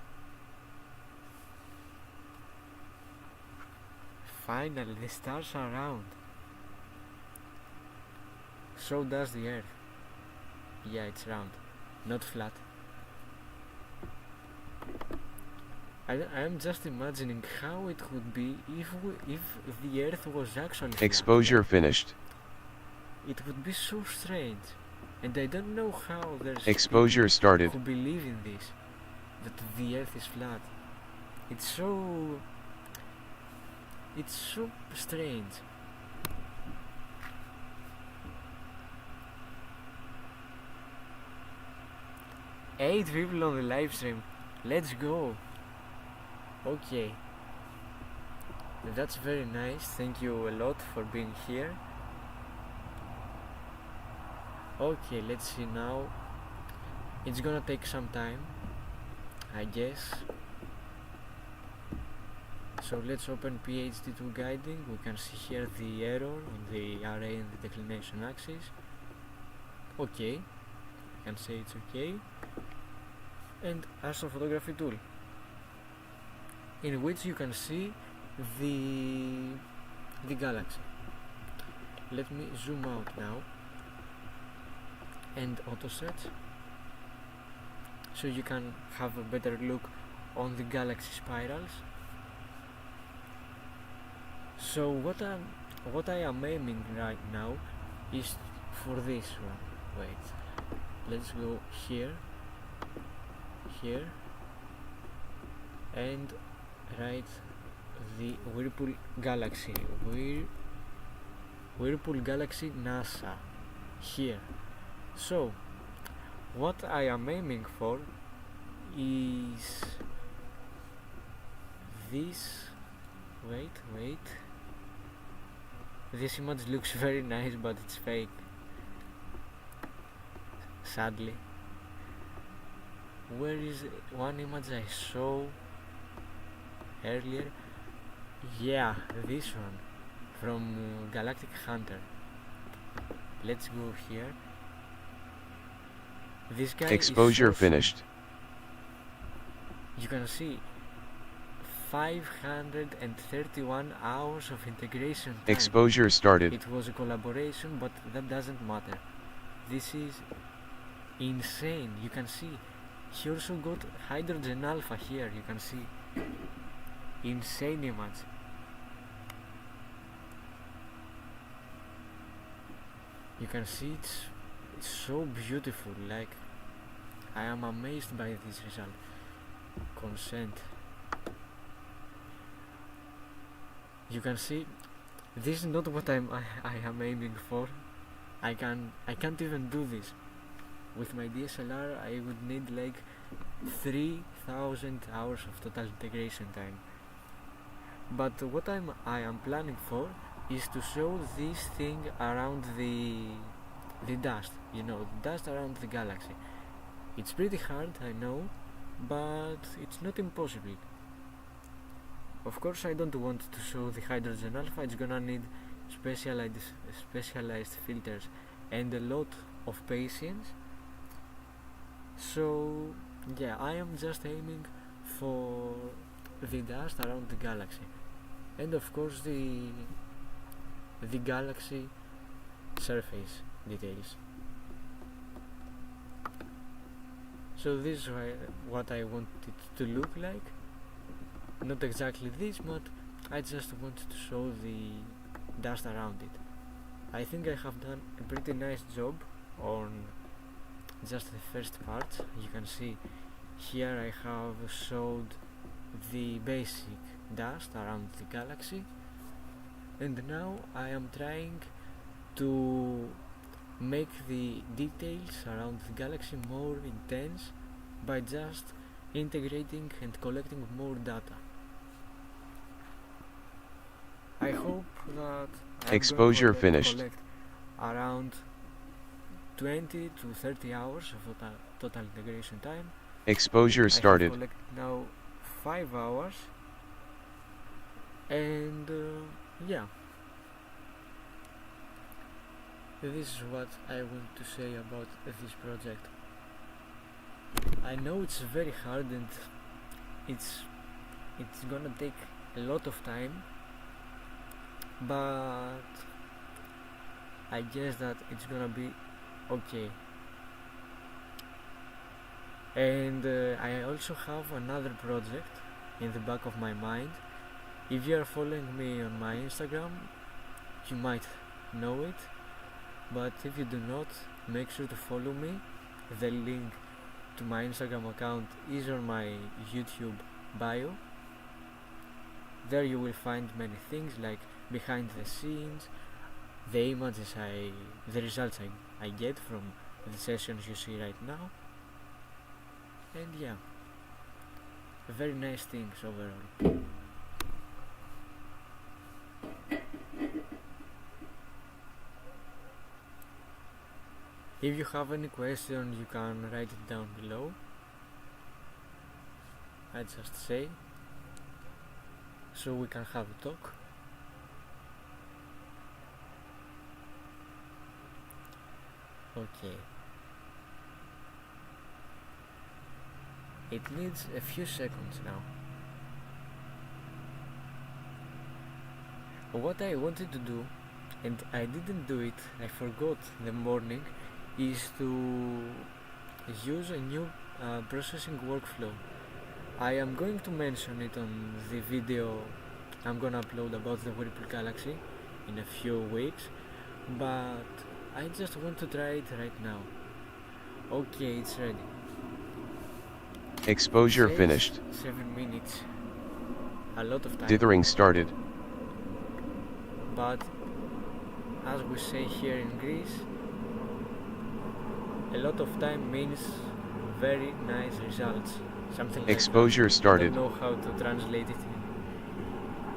Finally, the stars are round. So does the Earth. Yeah, it's round, not flat. I am just imagining how it would be if the Earth was actually flat. Exposure finished. It would be so strange, and I don't know how there's Exposure started. people who believe in this, that the Earth is flat. It's so strange. Eight people on the live stream. Let's go. Okay. That's very nice. Thank you a lot for being here. Okay, let's see now. It's gonna take some time, I guess. So let's open PhD2 guiding. We can see here the error on the array and the declination axis. Okay, I can say it's okay, and astrophotography tool, in which you can see the galaxy. Let me zoom out now and auto search, so you can have a better look on the galaxy spirals. So what I am aiming right now is for this one. Wait, let's go here, and write the Whirlpool Galaxy, Whirlpool Galaxy NASA here. So what I am aiming for is this. Wait, this image looks very nice, but it's fake, sadly. Where is one image I saw earlier? Yeah, this one from Galactic Hunter. Let's go here. This guy Exposure is so finished. You can see 531 hours of integration time. Exposure started. It was a collaboration, but that doesn't matter. This is insane. You can see he also got hydrogen alpha here. You can see insane image. You can see it's so beautiful. Like, I am amazed by this result. Consent. You can see this is not what I am aiming for. I can't even do this. With my DSLR I would need like 3,000 hours of total integration time. But what I am planning for is to show this thing around the dust, the dust around the galaxy. It's pretty hard, I know, but it's not impossible. Of course, I don't want to show the hydrogen alpha. It's gonna need specialized filters and a lot of patience. So yeah, I am just aiming for the dust around the galaxy, and of course the galaxy surface details. So this is what I want it to look like. Not exactly this, but I just wanted to show the dust around it. I think I have done a pretty nice job on just the first part. You can see here I have showed the basic dust around the galaxy, and now I am trying to make the details around the galaxy more intense by just integrating and collecting more data. I hope that Exposure I'm finished. collect around 20 to 30 hours of total integration time. Exposure started. I have collected now 5 hours, and yeah, this is what I want to say about this project. I know it's very hard and it's gonna take a lot of time, but I guess that it's gonna be okay. And I also have another project in the back of my mind. If you are following me on my Instagram, you might know it, but if you do not, make sure to follow me. The link to my Instagram account is on my YouTube bio. There you will find many things like behind the scenes, the images the results I get from the sessions you see right now, and yeah, very nice things overall. If you have any question, you can write it down below. I just say, so we can have a talk. Okay. It needs a few seconds now. What I wanted to do, and I didn't do it, I forgot in the morning, is to use a new processing workflow. I am going to mention it on the video I'm gonna upload about the Whirlpool Galaxy in a few weeks, but I just want to try it right now. Okay, it's ready. Exposure Says finished. 7 minutes. A lot of time. Dithering started. But as we say here in Greece, a lot of time means very nice results. Something like Exposure that. started. I don't know how to translate it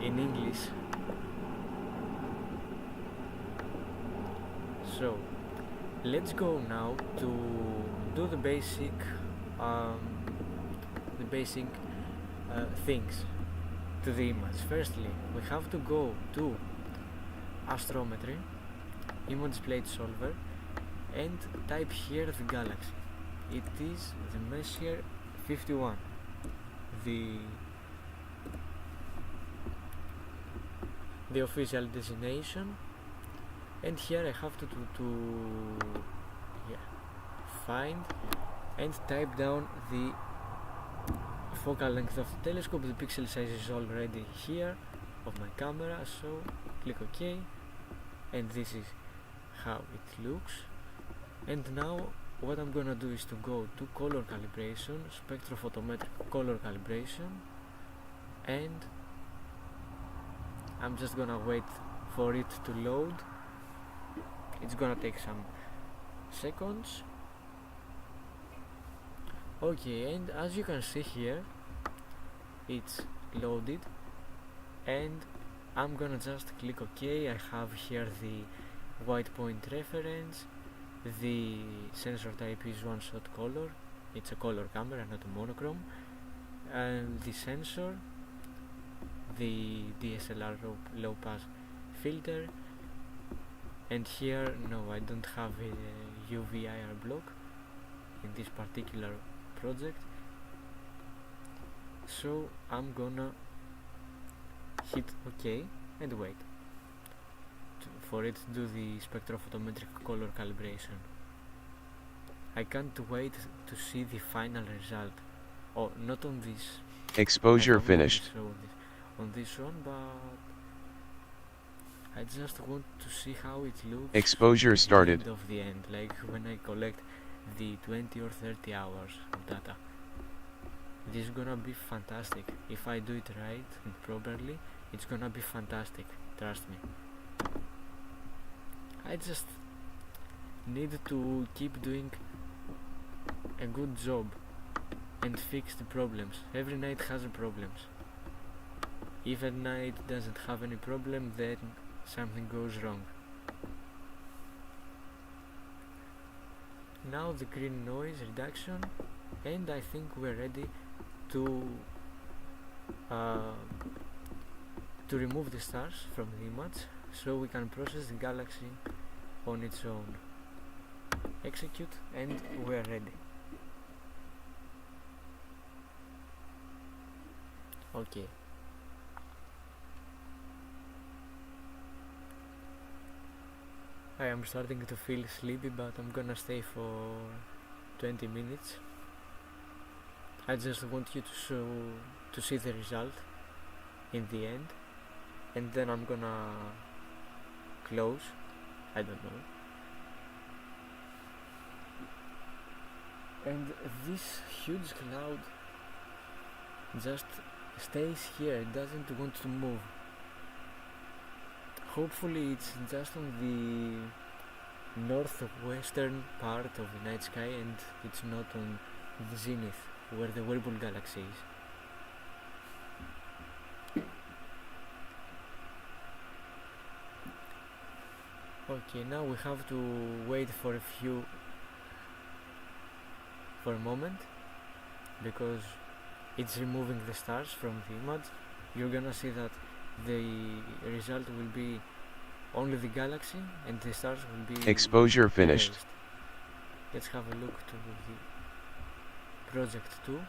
in English. So let's go now to do the basic things to the image. Firstly, we have to go to astrometry, image plate solver, and type here the galaxy. It is the Messier 51, the official designation, and here I have to find and type down the focal length of the telescope. The pixel size is already here of my camera, so click OK, and this is how it looks. And now what I'm gonna do is to go to color calibration, spectrophotometric color calibration, and I'm just gonna wait for it to load. It's gonna take some seconds. Okay, and as you can see here, it's loaded, and I'm gonna just click OK. I have here the white point reference. The sensor type is one-shot color. It's a color camera, not a monochrome. And the sensor, the DSLR low pass filter, and here no, I don't have a UV IR block in this particular project, so I'm gonna hit OK and wait for it to do the spectrophotometric color calibration. I can't wait to see the final result. Oh, not on this. Exposure finished. On this one, but I just want to see how it looks. Exposure started. At the end of the end, like when I collect the 20 or 30 hours of data. This is gonna be fantastic. If I do it right and properly, it's gonna be fantastic. Trust me. I just need to keep doing a good job and fix the problems. Every night has problems. If a night doesn't have any problem, then something goes wrong. Now the green noise reduction, and I think we're ready to remove the stars from the image, so we can process the galaxy on its own. Execute, and we're ready. Okay. I am starting to feel sleepy, but I'm gonna stay for 20 minutes. I just want you to see the result in the end, and then I'm gonna close. I don't know. And this huge cloud just stays here. It doesn't want to move. Hopefully it's just on the northwestern part of the night sky, and it's not on the zenith where the Whirlpool galaxy is. Okay, now we have to wait for a moment, because it's removing the stars from the image. You're gonna see that the result will be only the galaxy, and the stars will be Exposure finished. erased. Let's have a look to the project 2.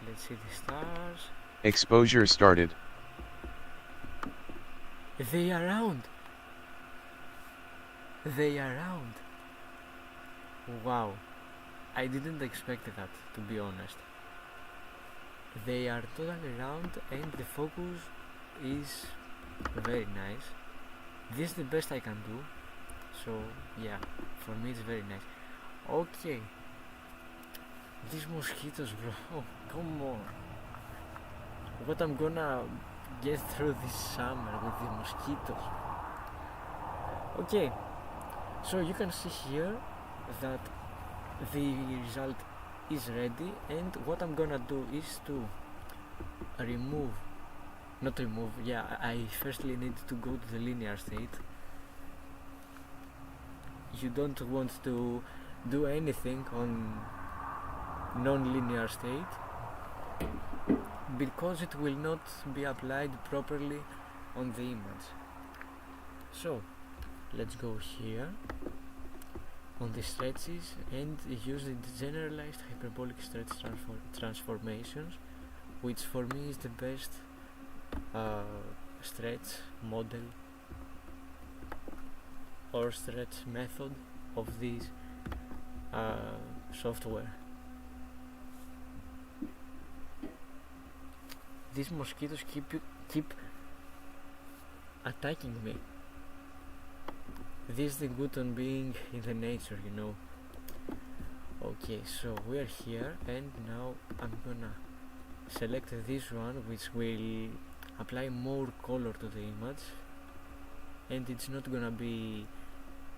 Let's see the stars. Exposure started. They are round. They are round. Wow. I didn't expect that, to be honest. They are totally round and the focus is very nice. This is the best I can do. So yeah, for me it's very nice. Okay. These mosquitoes, bro. Oh, come on. What I'm gonna get through this summer with the mosquitoes. Okay. So you can see here that the result is ready, and what I'm gonna do is to I firstly need to go to the linear state. You don't want to do anything on non-linear state because it will not be applied properly on the image. So let's go here on the stretches and use the generalized hyperbolic stretch transformations, which for me is the best stretch model or stretch method of this software. These mosquitoes keep attacking me. This is the good on being in the nature, you know. Okay, so we are here, and now I'm gonna select this one, which will apply more color to the image, and it's not gonna be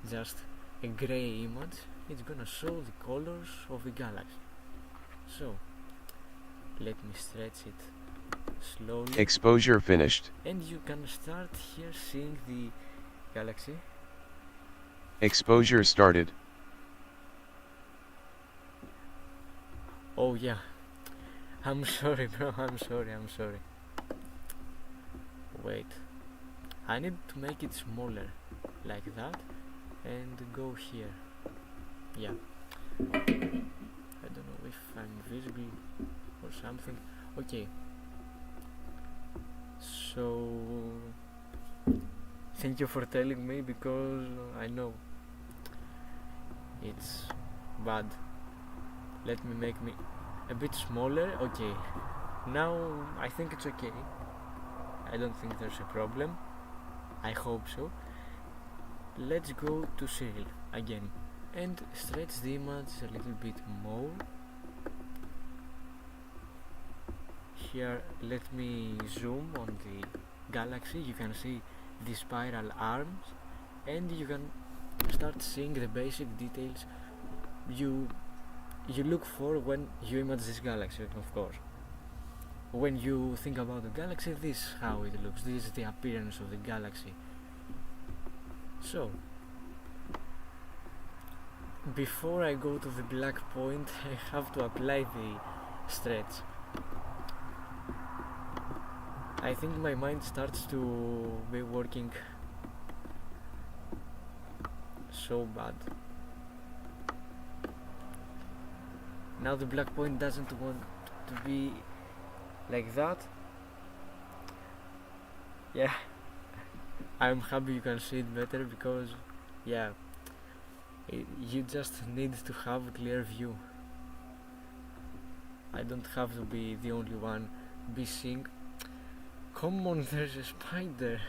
just a gray image, it's gonna show the colors of the galaxy. So let me stretch it slowly. Exposure finished. And you can start here seeing the galaxy. Exposure started. Oh yeah, I'm sorry bro, I'm sorry. Wait, I need to make it smaller, like that, and go here. Yeah, I don't know if I'm visible or something. Okay, so thank you for telling me, because I know it's bad. Let me make me a bit smaller. Okay, now I think it's okay. I don't think there's a problem. I hope so. Let's go to Cyril again and stretch the image a little bit more. Here let me zoom on the galaxy. You can see the spiral arms, and you can start seeing the basic details you look for when you image this galaxy, of course. When you think about the galaxy, this is how it looks. This is the appearance of the galaxy. So before I go to the black point, I have to apply the stretch. I think my mind starts to be working so bad. Now the black point doesn't want to be like that. Yeah, I'm happy you can see it better, because yeah, you just need to have a clear view. I don't have to be the only one be seeing. Come on, there's a spider.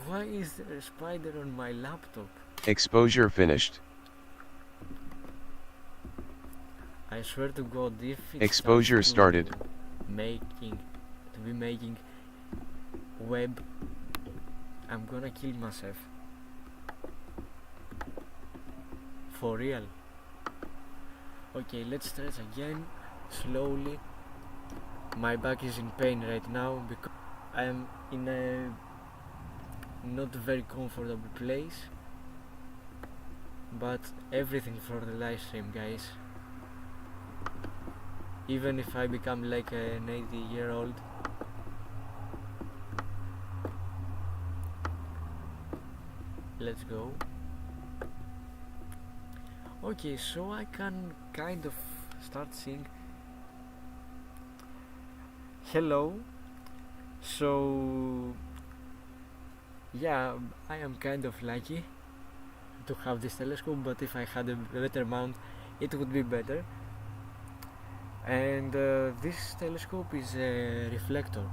Why is there a spider on my laptop? Exposure finished. I swear to God, if it Exposure started. To be making web, I'm gonna kill myself. For real. Okay, let's stretch again, slowly. My back is in pain right now because I am in a not very comfortable place, but everything for the live stream, guys. Even if I become like an 80-year-old. Let's go. Okay, so I can kind of start seeing Hello. So, yeah, I am kind of lucky to have this telescope, but if I had a better mount, it would be better. And this telescope is a reflector.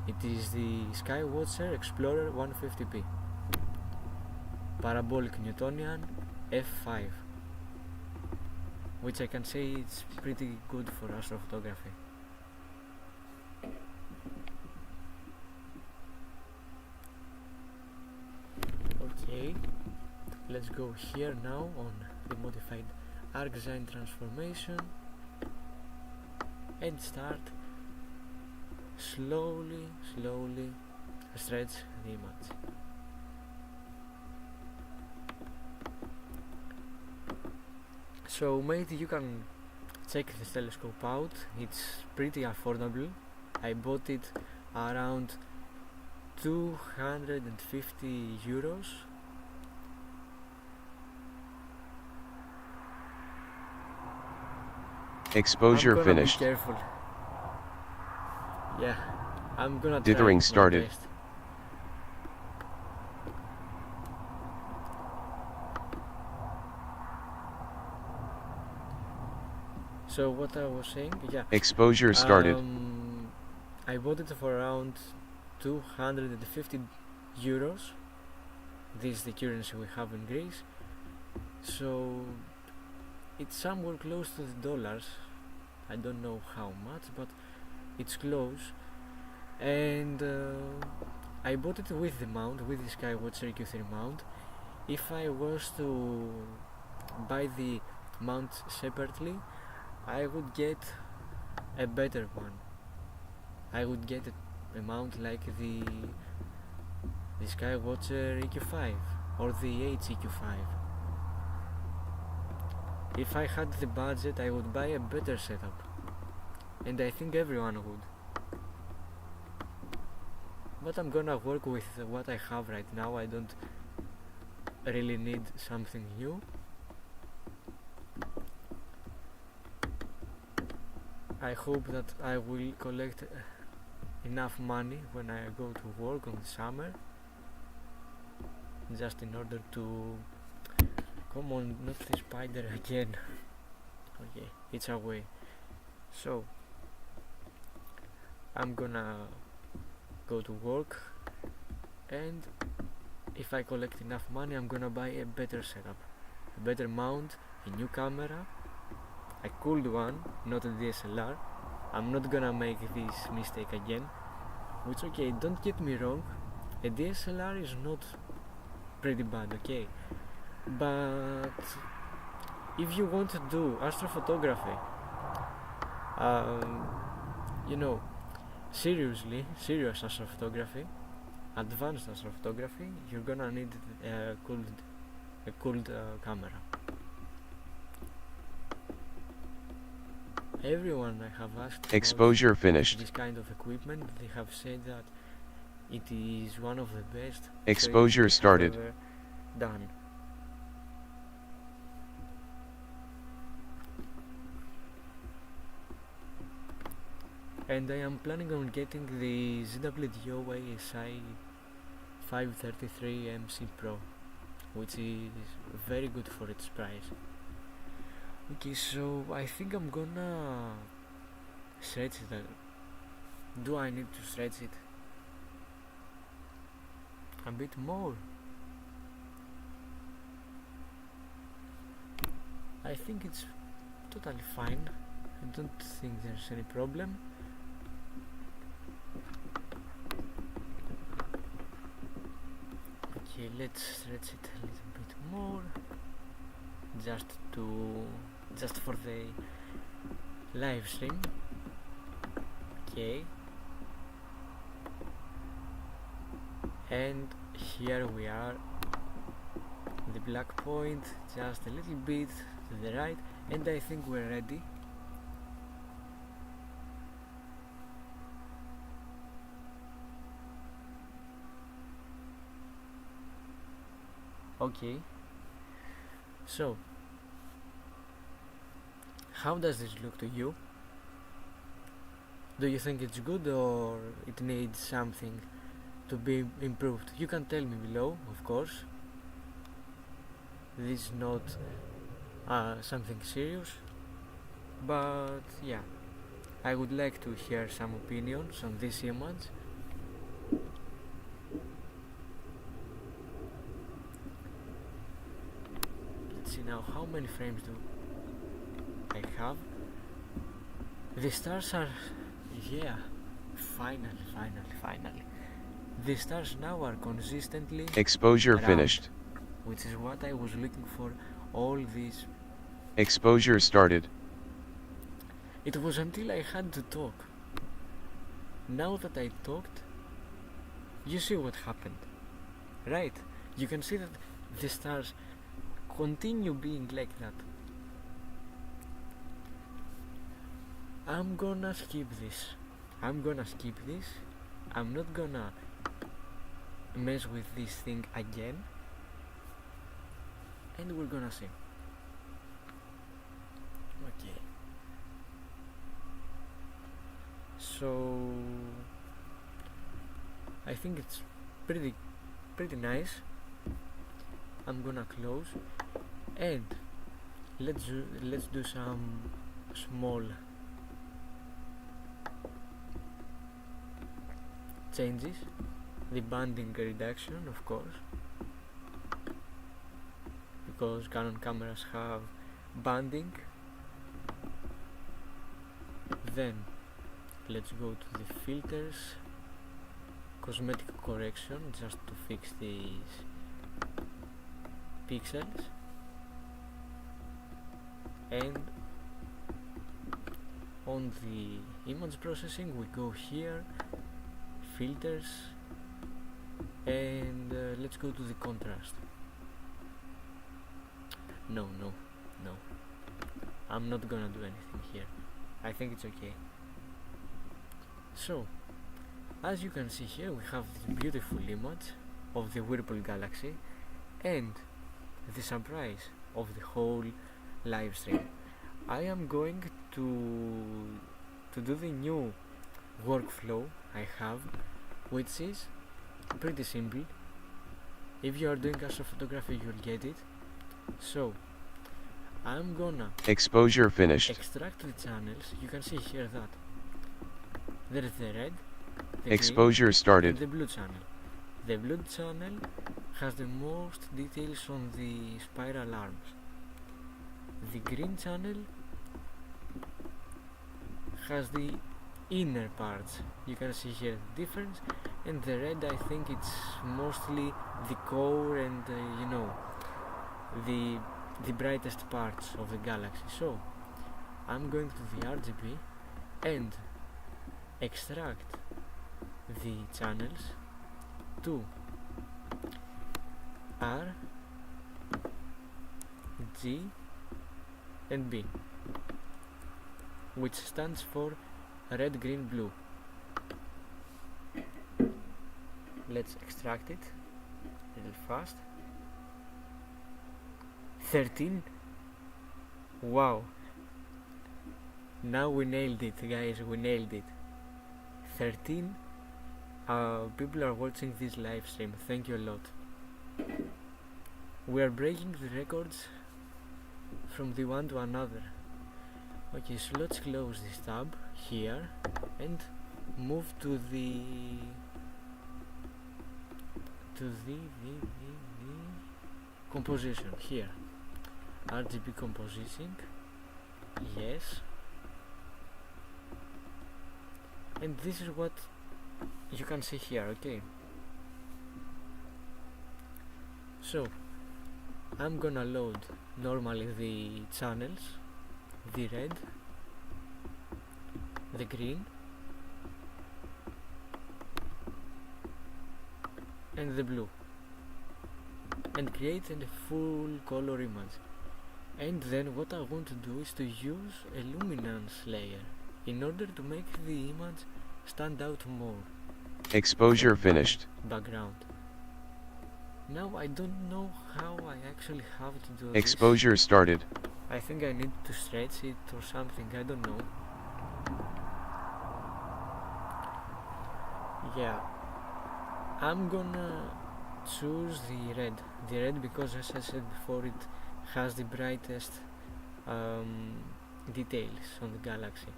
It is the Skywatcher Explorer 150p parabolic Newtonian f5, which I can say it's pretty good for astrophotography. Okay, let's go here now on the modified arc-sine transformation and start slowly stretch the image. So mate, you can check this telescope out, it's pretty affordable. I bought it around 250 euros. Exposure I'm gonna finished. be careful. Yeah, I'm gonna Dithering try started. my best. So what I was saying, yeah. Exposure started. I bought it for around 250 euros. This is the currency we have in Greece. So it's somewhere close to the dollars. I don't know how much, but it's close. And I bought it with the mount, with the Skywatcher Q3 mount. If I was to buy the mount separately, I would get a better one. I would get a mount like the Skywatcher EQ5 or the HEQ5. If I had the budget, I would buy a better setup, and I think everyone would. But I'm gonna work with what I have right now. I don't really need something new. I hope that I will collect enough money when I go to work on the summer, just in order to... Come on, not the spider again. Okay, it's away. So I'm gonna go to work, and if I collect enough money, I'm gonna buy a better setup, a better mount, a new camera, a cool one, not a DSLR. I'm not gonna make this mistake again. Which, okay, don't get me wrong, a DSLR is not pretty bad, okay, but if you want to do astrophotography, you know, serious astrophotography, advanced astrophotography, you're gonna need a cooled camera. Everyone I have asked Exposure about finished. this kind of equipment, they have said that it is one of the best Exposure started. ever done. And I am planning on getting the ZWO ASI 533 MC Pro, which is very good for its price. Okay, so I think I'm gonna stretch it. Do I need to stretch it a bit more? I think it's totally fine. I don't think there's any problem. Okay, let's stretch it a little bit more, just for the live stream. Okay, and here we are, the black point, just a little bit to the right, and I think we're ready. Okay, so how does this look to you? Do you think it's good or it needs something to be improved? You can tell me below, of course. This is not something serious, but yeah, I would like to hear some opinions on this image. Let's see now, how many frames do I have? The stars are, yeah, finally. The stars now are consistently Exposure round, finished. which is what I was looking for all these. Exposure started. It was until I had to talk. Now that I talked, you see what happened, right? You can see that the stars continue being like that. I'm gonna skip this. I'm not gonna mess with this thing again, and we're gonna see. Okay. So I think it's pretty nice. I'm gonna close and let's do some small changes. The banding reduction, of course, because Canon cameras have banding. Then let's go to the filters, cosmetic correction, just to fix these pixels, and on the image processing we go here, filters, and let's go to the contrast. No, I'm not gonna do anything here. I think it's okay. So, as you can see here, we have this beautiful image of the Whirlpool Galaxy and the surprise of the whole live stream. I am going to do the new workflow I have, which is pretty simple. If you are doing astrophotography, you'll get it. So I'm gonna Exposure finished. extract the channels. You can see here that there is the red, the Exposure green, started. and the blue channel. The blue channel has the most details on the spiral arms. The green channel has the inner parts. You can see here the difference, and the red, I think it's mostly the core and the brightest parts of the galaxy. So I'm going to the RGB and extract the channels to R, G and B, which stands for red, green, blue. Let's extract it a little fast. 13. Wow, now we nailed it, guys, we nailed it. 13 people are watching this live stream. Thank you a lot. We are breaking the records from the one to another. Okay, so let's close this tab here and move to the composition here. RGB compositing, yes, and this is what you can see here. Okay, so I'm gonna load normally the channels, the red, the green and the blue, and create a full color image. And then what I want to do is to use a luminance layer in order to make the image stand out more. Exposure finished. Background. Now I don't know how I actually have to do Exposure this. started. I think I need to stretch it or something, I don't know. yeah, I'm gonna choose the red because, as I said before, it has the brightest details on the galaxy.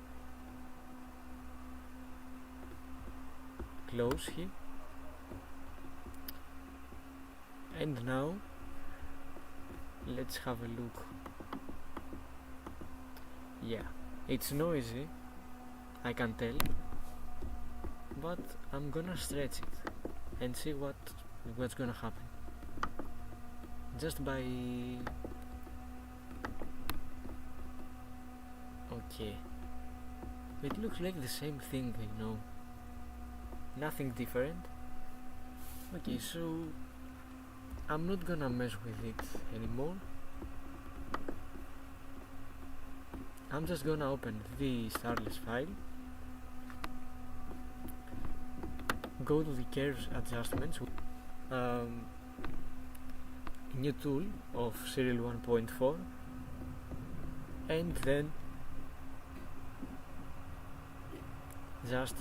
Close here, and now let's have a look. Yeah, it's noisy, I can tell, but I'm gonna stretch it and see what's gonna happen. Just by... okay, it looks like the same thing, nothing different. Okay, so I'm not gonna mess with it anymore. I'm just gonna open the Starless file, go to the curves adjustments, new tool of serial 1.4, and then just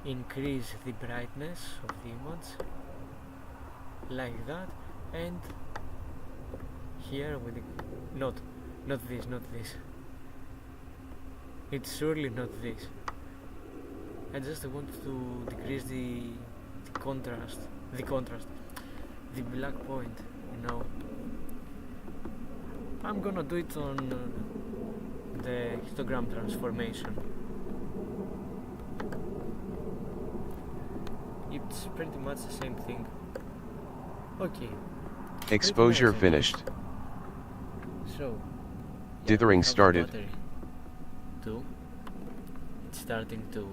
increase the brightness of the image like that, and here with the not this, it's surely not this. I just want to decrease the contrast, the black point, I'm gonna do it on the histogram transformation. It's pretty much the same thing. Okay. Exposure finished. So, Dithering started. It's starting to...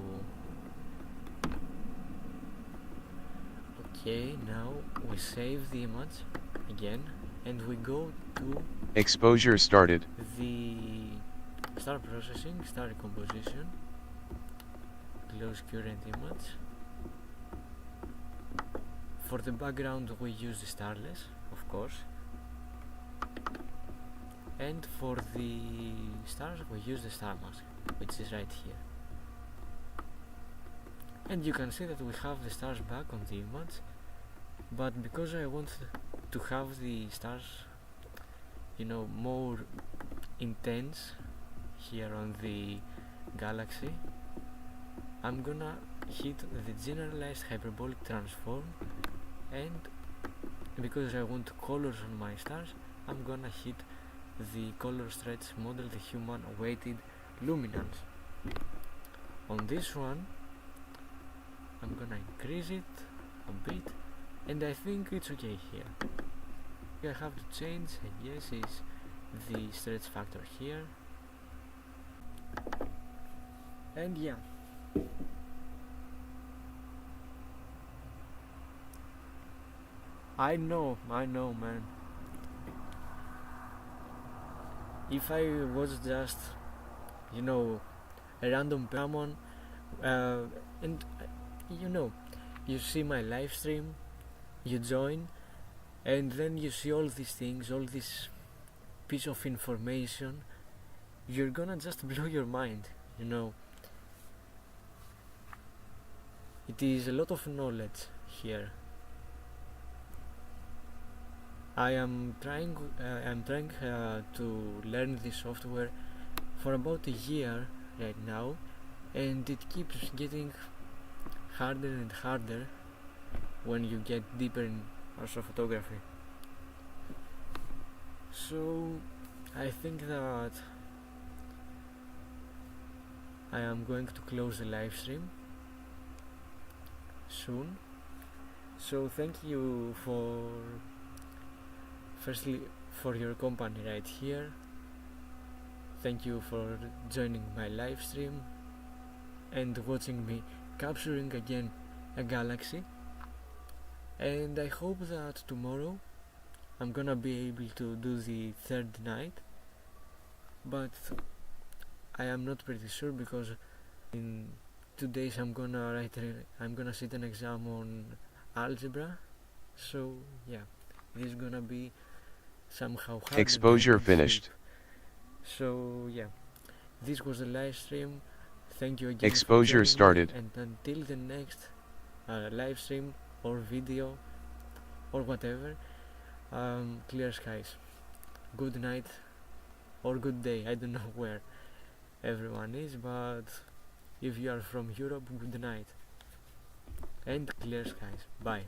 Okay, now we save the image again and we go to... Exposure started. The star processing, star recomposition, close current image. For the background we use the starless, of course, and for the stars we use the star mask, which is right here. And you can see that we have the stars back on the image, but because I want to have the stars, more intense here on the galaxy, I'm gonna hit the generalized hyperbolic transform, and because I want colors on my stars, I'm gonna hit the color stretch model, the human weighted luminance. On this one I'm gonna increase it a bit, and I think it's okay here. I have to change, I guess, is the stretch factor here, and yeah. I know, man. If I was just, a random Pokemon, and you see my live stream, you join, and then you see all these things, all this piece of information, you're gonna just blow your mind, It is a lot of knowledge here. I am trying to learn this software for about a year right now, and it keeps getting harder and harder when you get deeper in astrophotography. So I think that I am going to close the live stream soon. So thank you firstly for your company right here. Thank you for joining my live stream and watching me capturing again a galaxy, and I hope that tomorrow I'm gonna be able to do the third night, but I am not pretty sure because in 2 days I'm gonna sit an exam on algebra, so yeah, this is gonna be somehow hard. Exposure finished. So yeah, this was the live stream. Thank you again. Exposure started. And until the next live stream or video or whatever. Clear skies. Good night or good day. I don't know where everyone is, but if you are from Europe, good night and clear skies. Bye.